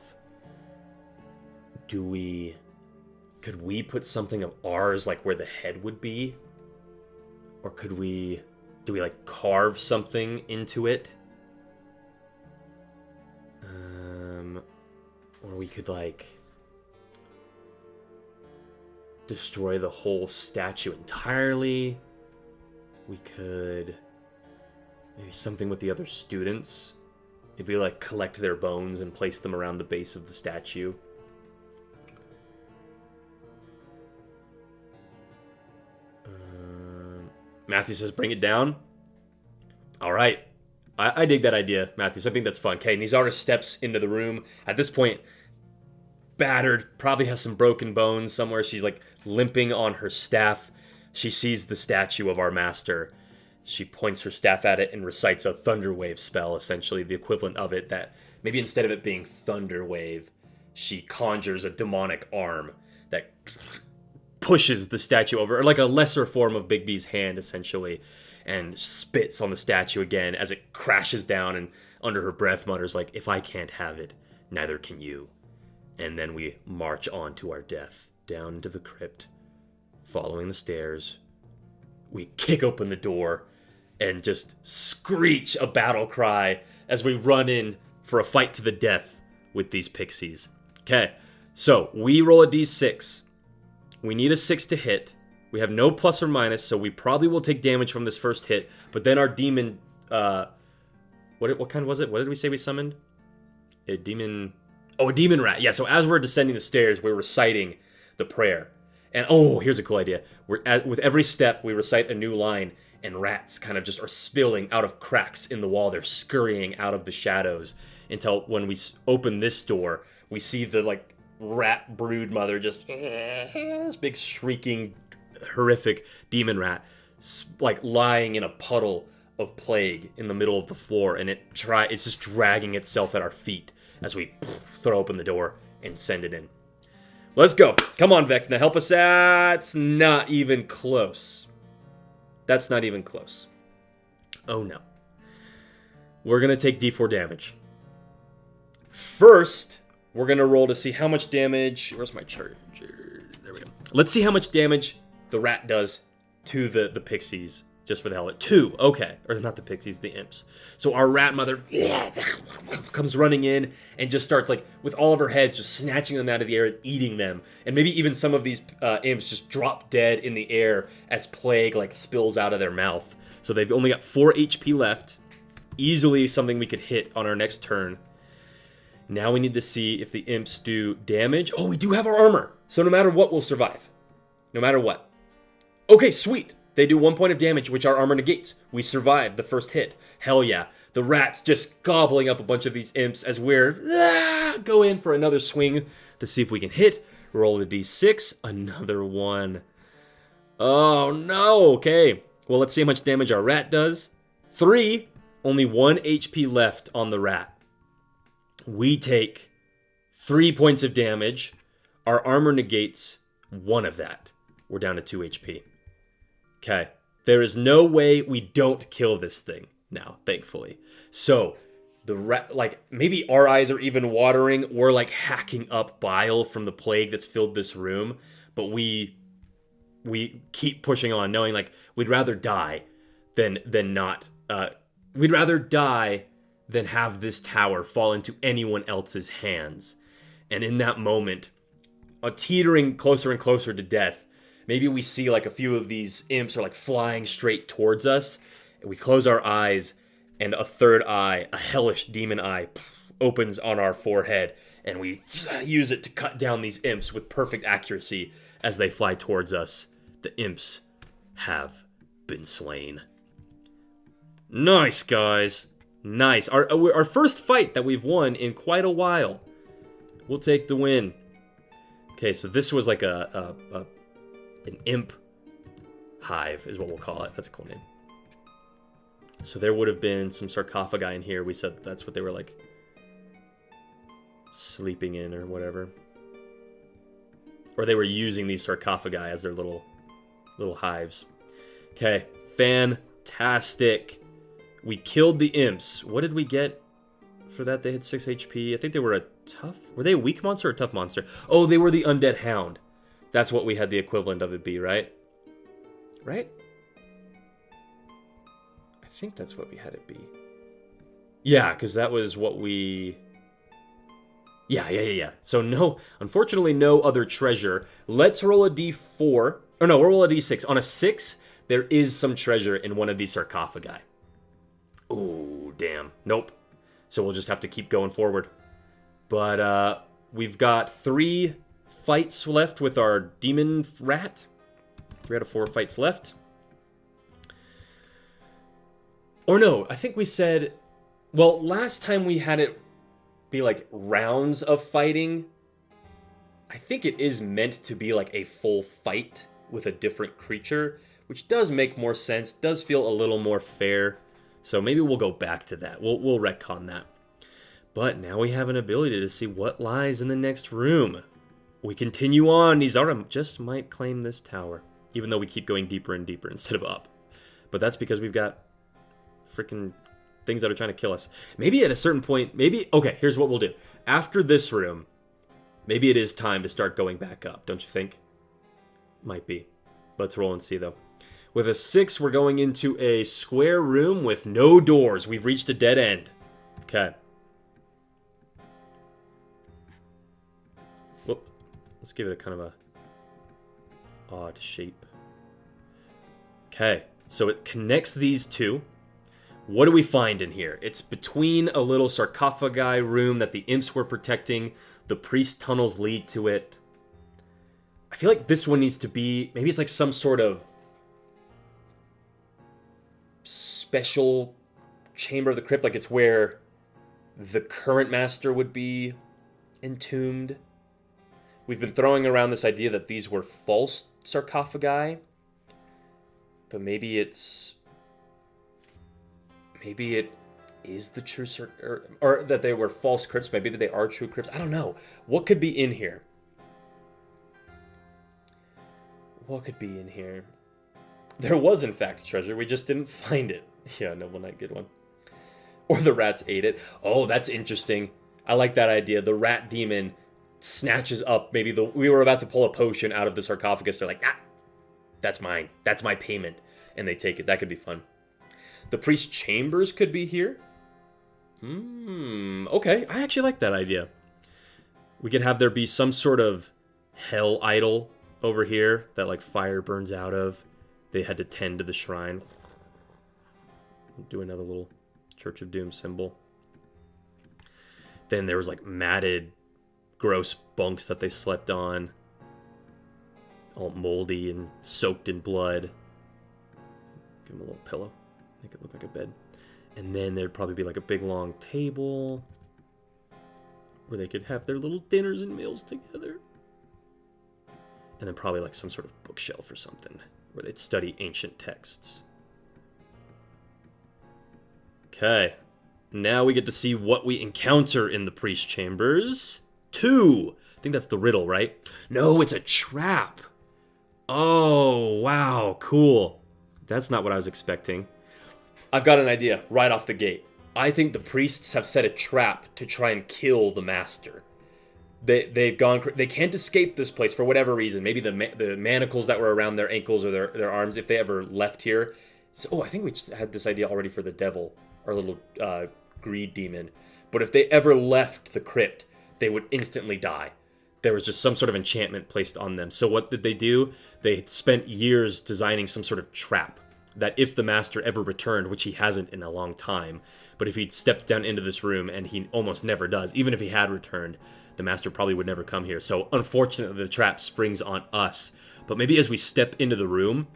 Could we put something of ours like where the head would be? Or do we like carve something into it? Or we could like destroy the whole statue entirely. We could maybe something with the other students. Maybe like collect their bones and place them around the base of the statue. Matthew says, bring it down. All right. I dig that idea, Matthews. I think that's fun. Okay, Nizara steps into the room. At this point, battered, probably has some broken bones somewhere. She's like limping on her staff. She sees the statue of our master. She points her staff at it and recites a thunder wave spell, essentially the equivalent of it, that maybe instead of it being thunder wave, she conjures a demonic arm that pushes the statue over, or like a lesser form of Big B's hand, essentially, and spits on the statue again as it crashes down, and under her breath mutters like, if I can't have it, neither can you. And then we march on to our death, down into the crypt, following the stairs. We kick open the door and just screech a battle cry as we run in for a fight to the death with these pixies. Okay, so we roll a d6. We need a 6 to hit. We have no plus or minus, so we probably will take damage from this first hit. But then our demon... what kind was it? What did we say we summoned? A demon... Oh, a demon rat. Yeah, so as we're descending the stairs, we're reciting the prayer. And, oh, here's a cool idea. With every step, we recite a new line, and rats kind of just are spilling out of cracks in the wall. They're scurrying out of the shadows until when we open this door, we see the, like, rat brood mother just... this big shrieking... horrific demon rat, like lying in a puddle of plague in the middle of the floor, and it's just dragging itself at our feet as we throw open the door and send it in. Let's go. Come on, Vecna, help us. That's not even close. That's not even close. Oh no. We're gonna take d4 damage. First, we're gonna roll to see how much damage. Where's my charger? There we go. Let's see how much damage the rat does to the pixies, just for the hell of it. 2, okay. Or not the pixies, the imps. So our rat mother comes running in and just starts, like, with all of her heads, just snatching them out of the air and eating them. And maybe even some of these imps just drop dead in the air as plague, like, spills out of their mouth. So they've only got 4 HP left. Easily something we could hit on our next turn. Now we need to see if the imps do damage. Oh, we do have our armor. So no matter what, we'll survive. No matter what. Okay, sweet. They do 1 point of damage, which our armor negates. We survive the first hit. Hell yeah. The rat's just gobbling up a bunch of these imps as we're go in for another swing to see if we can hit. Roll the d6. Another one. Oh, no. Okay. Well, let's see how much damage our rat does. 3. Only 1 HP left on the rat. We take 3 points of damage. Our armor negates 1 of that. We're down to 2 HP. Okay. There is no way we don't kill this thing now, thankfully. So, the rat, like, maybe our eyes are even watering. We're, like, hacking up bile from the plague that's filled this room. But we keep pushing on, knowing, like, we'd rather die than not. We'd rather die than have this tower fall into anyone else's hands. And in that moment, teetering closer and closer to death, maybe we see like a few of these imps are like flying straight towards us. And we close our eyes, and a third eye, a hellish demon eye, opens on our forehead. And we use it to cut down these imps with perfect accuracy as they fly towards us. The imps have been slain. Nice, guys. Nice. Our first fight that we've won in quite a while. We'll take the win. Okay, so this was like an imp hive is what we'll call it. That's a cool name. So there would have been some sarcophagi in here. We said that's what they were like. sleeping in or whatever. Or they were using these sarcophagi as their little hives. Okay, fantastic. We killed the imps. What did we get for that? They had 6 HP. I think they were a tough... Were they a weak monster or a tough monster? Oh, they were the undead hound. That's what we had the equivalent of it be, right? Right? I think that's what we had it be. Yeah, because that was what we... Yeah. So no, unfortunately, no other treasure. Let's roll a d4. Or no, we'll roll a d6. On a 6, there is some treasure in one of these sarcophagi. Ooh, damn. Nope. So we'll just have to keep going forward. But we've got 3 fights left with our demon rat. 3 out of 4 fights left. Or no, I think we said... Well, last time we had it be like rounds of fighting. I think it is meant to be like a full fight with a different creature, which does make more sense, does feel a little more fair. So maybe we'll go back to that. We'll retcon that. But now we have an ability to see what lies in the next room. We continue on. Nizara just might claim this tower, even though we keep going deeper and deeper instead of up. But that's because we've got freaking things that are trying to kill us. Maybe at a certain point, okay, here's what we'll do. After this room, maybe it is time to start going back up, don't you think? Might be. Let's roll and see, though. With a 6, we're going into a square room with no doors. We've reached a dead end. Okay. Whoop. Let's give it a kind of a odd shape. Okay. So it connects these two. What do we find in here? It's between a little sarcophagi room that the imps were protecting. The priest tunnels lead to it. I feel like this one needs to be... Maybe it's like some sort of special chamber of the crypt. Like it's where the current master would be entombed. We've been throwing around this idea that these were false sarcophagi. But maybe it's... Maybe it is the true... Or that they were false crypts. Maybe they are true crypts. I don't know. What could be in here? What could be in here? There was, in fact, treasure. We just didn't find it. Yeah, Noble Knight, good one. Or the rats ate it. Oh, that's interesting. I like that idea. The rat demon snatches up maybe we were about to pull a potion out of the sarcophagus. They're like, that's mine. That's my payment. And they take it. That could be fun. The priest's chambers could be here. Okay, I actually like that idea. We could have there be some sort of hell idol over here that like fire burns out of. They had to tend to the shrine. Do another little Church of Doom symbol. Then there was like matted, gross bunks that they slept on. All moldy and soaked in blood. Give them a little pillow. Make it look like a bed. And then there'd probably be like a big long table where they could have their little dinners and meals together. And then probably like some sort of bookshelf or something where they'd study ancient texts. Okay. Now we get to see what we encounter in the priest chambers. 2. I think that's the riddle, right? No, it's a trap. Oh, wow. Cool. That's not what I was expecting. I've got an idea right off the gate. I think the priests have set a trap to try and kill the master. They can't escape this place for whatever reason. Maybe the manacles that were around their ankles or their arms, if they ever left here. So, I think we just had this idea already for the devil, our little greed demon. But if they ever left the crypt, they would instantly die. There was just some sort of enchantment placed on them. So what did they do? They spent years designing some sort of trap that if the master ever returned, which he hasn't in a long time, but if he'd stepped down into this room, and he almost never does, even if he had returned, the master probably would never come here. So unfortunately, the trap springs on us. But maybe as we step into the room,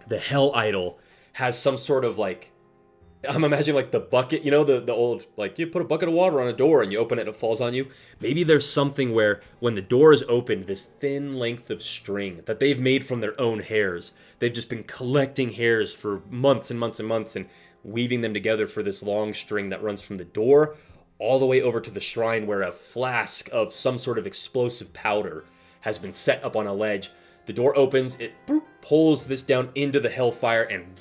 the hell idol has some sort of like, I'm imagining like the bucket, you know, the old, like you put a bucket of water on a door and you open it and it falls on you. Maybe there's something where when the door is opened, this thin length of string that they've made from their own hairs. They've just been collecting hairs for months and months and months and weaving them together for this long string that runs from the door all the way over to the shrine where a flask of some sort of explosive powder has been set up on a ledge. The door opens, it pulls this down into the hellfire, and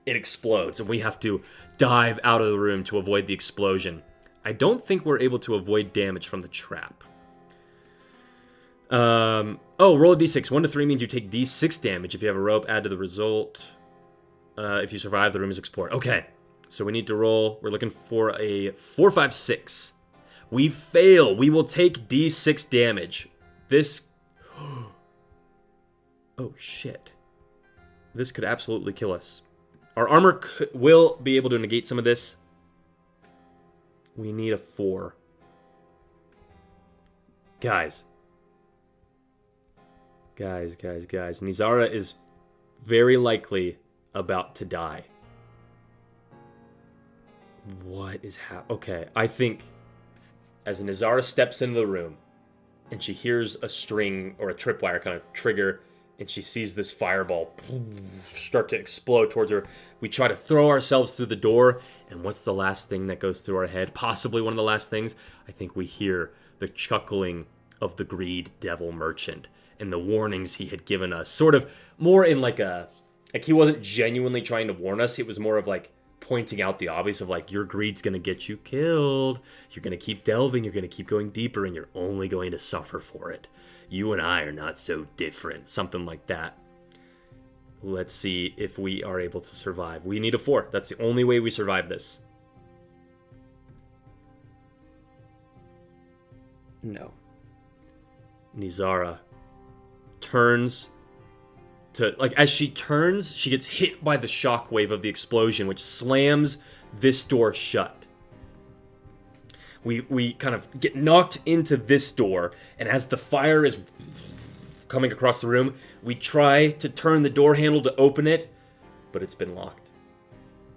it explodes. And we have to dive out of the room to avoid the explosion. I don't think we're able to avoid damage from the trap. Roll a d6. 1 to 3 means you take d6 damage. If you have a rope, add to the result. If you survive, the room is explored. Okay, so we need to roll. We're looking for a 4, 5, 6. We fail. We will take d6 damage. This... Oh, shit. This could absolutely kill us. Our armor will be able to negate some of this. We need a 4. Guys. Nizara is very likely about to die. What is happening? Okay, I think as Nizara steps into the room and she hears a string or a tripwire kind of trigger and she sees this fireball start to explode towards her, we try to throw ourselves through the door, and what's the last thing that goes through our head? Possibly one of the last things. I think we hear the chuckling of the greed devil merchant and the warnings he had given us, sort of more in like he wasn't genuinely trying to warn us. It was more of like pointing out the obvious of like, your greed's going to get you killed. You're going to keep delving. You're going to keep going deeper, and you're only going to suffer for it. You and I are not so different. Something like that. Let's see if we are able to survive. We need a 4. That's the only way we survive this. No. Nizara turns to, like, as she turns, she gets hit by the shockwave of the explosion, which slams this door shut. We kind of get knocked into this door, and as the fire is coming across the room, we try to turn the door handle to open it, but it's been locked.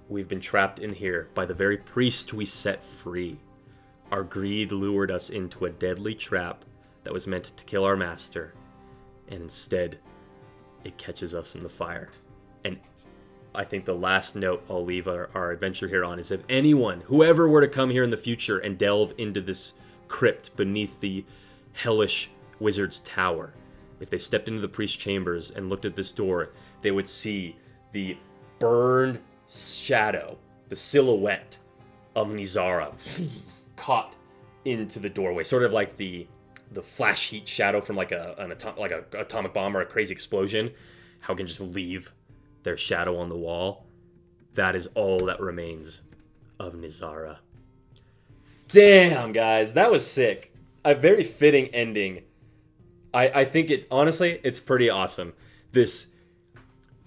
We've been trapped in here by the very priest we set free. Our greed lured us into a deadly trap that was meant to kill our master, and instead, it catches us in the fire. And I think the last note I'll leave our adventure here on is, if anyone, whoever were to come here in the future and delve into this crypt beneath the hellish wizard's tower, if they stepped into the priest's chambers and looked at this door, they would see the burned shadow, the silhouette of Nizara caught into the doorway, sort of like the flash heat shadow from like an atomic bomb or a crazy explosion. How it can just leave their shadow on the wall. That is all that remains of Nizara. Damn, guys, that was sick. A very fitting ending. I think it, honestly, it's pretty awesome. This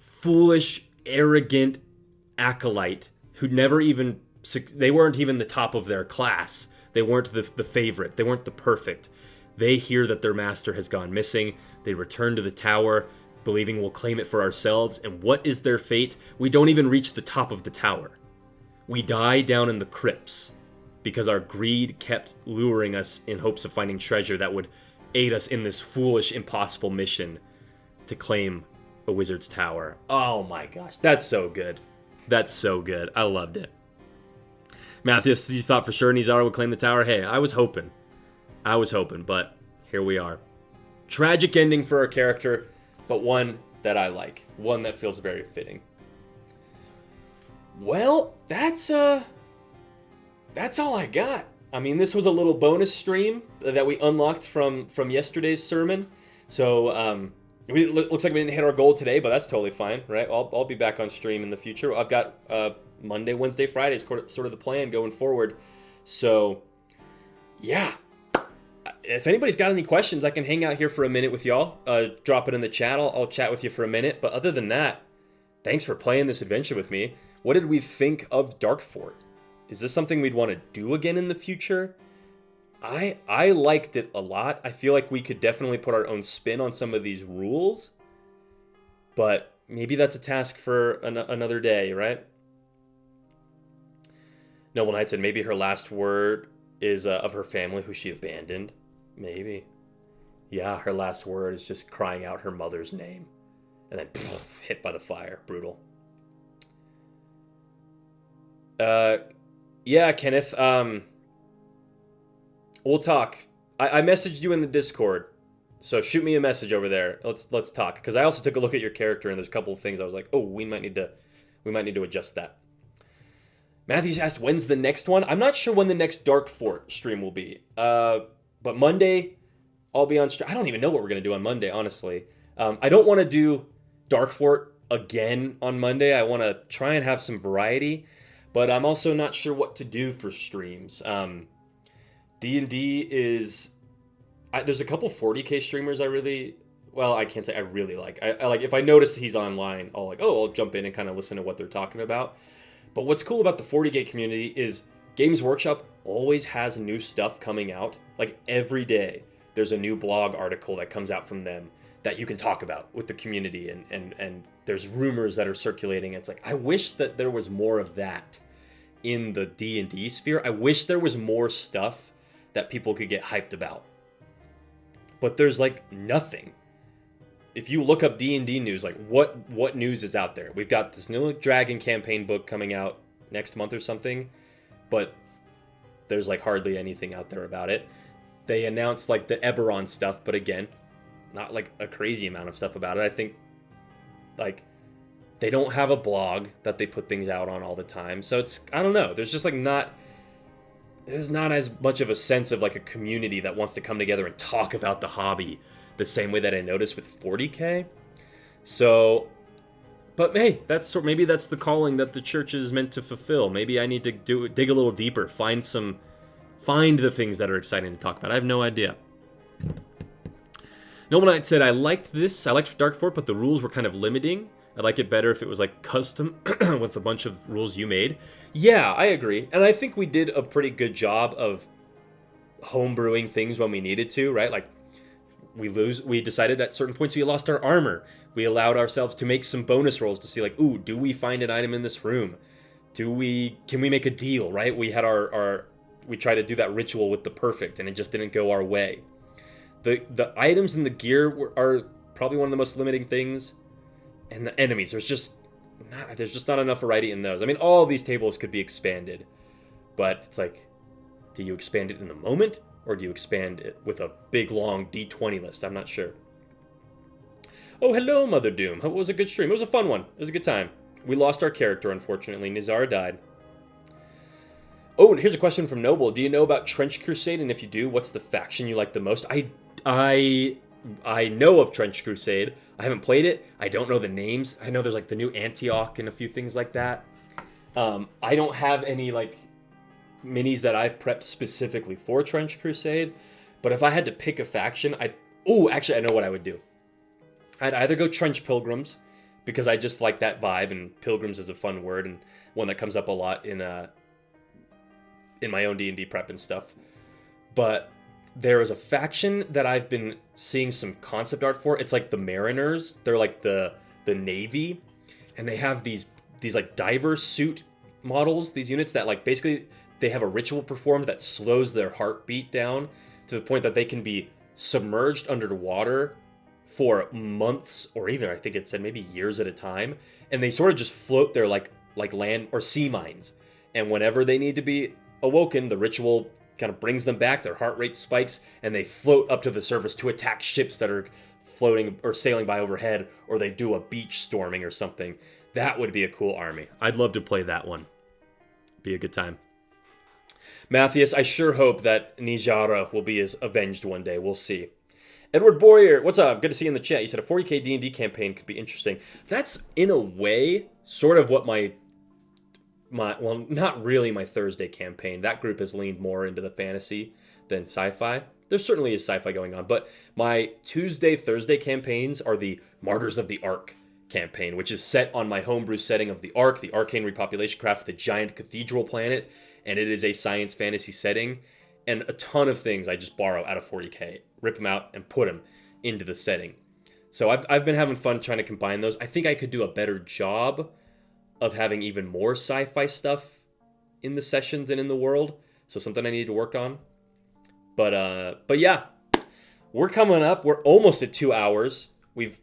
foolish, arrogant acolyte who never even, they weren't even the top of their class. They weren't the favorite. They weren't the perfect. They hear that their master has gone missing. They return to the tower, believing we'll claim it for ourselves. And what is their fate? We don't even reach the top of the tower. We die down in the crypts because our greed kept luring us in hopes of finding treasure that would aid us in this foolish, impossible mission to claim a wizard's tower. Oh my gosh, that's so good. That's so good. I loved it. Matthias, you thought for sure Nizara would claim the tower? Hey, I was hoping, but here we are. Tragic ending for our character, but one that I like. One that feels very fitting. Well, that's all I got. I mean, this was a little bonus stream that we unlocked from yesterday's sermon. So, it looks like we didn't hit our goal today, but that's totally fine, right? I'll be back on stream in the future. I've got Monday, Wednesday, Friday is sort of the plan going forward. So, yeah. If anybody's got any questions, I can hang out here for a minute with y'all. Drop it in the chat. I'll chat with you for a minute. But other than that, thanks for playing this adventure with me. What did we think of Darkfort? Is this something we'd want to do again in the future? I liked it a lot. I feel like we could definitely put our own spin on some of these rules. But maybe that's a task for another day, right? Noble Knight said maybe her last word is of her family who she abandoned. Maybe. Yeah, her last word is just crying out her mother's name. And then hit by the fire. Brutal. Yeah, Kenneth. We'll talk. I messaged you in the Discord, so shoot me a message over there. Let's talk. Because I also took a look at your character, and there's a couple of things I was like, oh, we might need to adjust that. Matthews asked, when's the next one? I'm not sure when the next Dark Fort stream will be. But Monday, I'll be on stream. I don't even know what we're gonna do on Monday, honestly. I don't want to do Dark Fort again on Monday. I want to try and have some variety, but I'm also not sure what to do for streams. D&D is... there's a couple 40k streamers I can't say I really like. I like, if I notice he's online, I'll jump in and kind of listen to what they're talking about. But what's cool about the 40k community is Games Workshop always has new stuff coming out. Like every day, there's a new blog article that comes out from them that you can talk about with the community, and there's rumors that are circulating. It's like, I wish that there was more of that in the D&D sphere. I wish there was more stuff that people could get hyped about. But there's like nothing. If you look up D&D news, like what news is out there? We've got this new Dragon campaign book coming out next month or something, but there's like hardly anything out there about it. They announced like the Eberron stuff, but again, not like a crazy amount of stuff about it. I think like they don't have a blog that they put things out on all the time. So it's, I don't know. There's just like there's not as much of a sense of like a community that wants to come together and talk about the hobby the same way that I noticed with 40k. So, but hey, maybe that's the calling that the church is meant to fulfill. Maybe I need to dig a little deeper, find the things that are exciting to talk about. I have no idea. Noble Knight said, I liked Dark Fort, but the rules were kind of limiting. I'd like it better if it was like custom with a bunch of rules you made. Yeah, I agree. And I think we did a pretty good job of homebrewing things when we needed to, right? Like we decided at certain points we lost our armor. We allowed ourselves to make some bonus rolls to see like, ooh, do we find an item in this room? Can we make a deal, right? We had we tried to do that ritual with the perfect and it just didn't go our way. The items and the gear are probably one of the most limiting things. And the enemies, there's just not enough variety in those. I mean, all of these tables could be expanded, but it's like, do you expand it in the moment, or do you expand it with a big, long D20 list? I'm not sure. Oh, hello, Mother Doom. It was a good stream. It was a fun one. It was a good time. We lost our character, unfortunately. Nizar died. Oh, and here's a question from Noble. Do you know about Trench Crusade? And if you do, what's the faction you like the most? I know of Trench Crusade. I haven't played it. I don't know the names. I know there's like the new Antioch and a few things like that. I don't have any like minis that I've prepped specifically for Trench Crusade. But if I had to pick a faction, actually I know what I would do. I'd either go Trench Pilgrims, because I just like that vibe, and Pilgrims is a fun word and one that comes up a lot in my own D&D prep and stuff. But there is a faction that I've been seeing some concept art for. It's like the Mariners. They're like the Navy, and they have these like diver suit models, these units that like basically they have a ritual performed that slows their heartbeat down to the point that they can be submerged under the water for months, or even I think it said maybe years at a time, and they sort of just float there like land or sea mines. And whenever they need to be awoken, the ritual kind of brings them back, their heart rate spikes, and they float up to the surface to attack ships that are floating or sailing by overhead, or they do a beach storming or something. That would be a cool army. I'd love to play that one. Be a good time. Matthias, I sure hope that Nijara will be avenged one day. We'll see. Edward Boyer, what's up? Good to see you in the chat. You said a 40k D&D campaign could be interesting. That's, in a way, sort of what my well, not really my Thursday campaign. That group has leaned more into the fantasy than sci-fi. There certainly is sci-fi going on, but my Tuesday, Thursday campaigns are the Martyrs of the Ark campaign, which is set on my homebrew setting of the Ark, the arcane repopulation craft, the giant cathedral planet, and it is a science fantasy setting, and a ton of things I just borrow out of 40k, rip them out, and put them into the setting. So I've been having fun trying to combine those. I think I could do a better job of having even more sci-fi stuff in the sessions and in the world. So something I need to work on. But yeah, we're coming up. We're almost at 2 hours. We've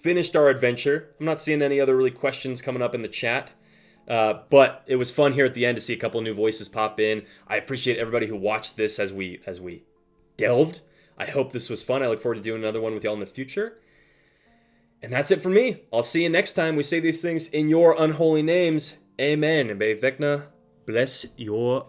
finished our adventure. I'm not seeing any other really questions coming up in the chat. But it was fun here at the end to see a couple new voices pop in. I appreciate everybody who watched this as we delved. I hope this was fun. I look forward to doing another one with y'all in the future. And that's it for me. I'll see you next time we say these things in your unholy names. Amen. And Vecna bless your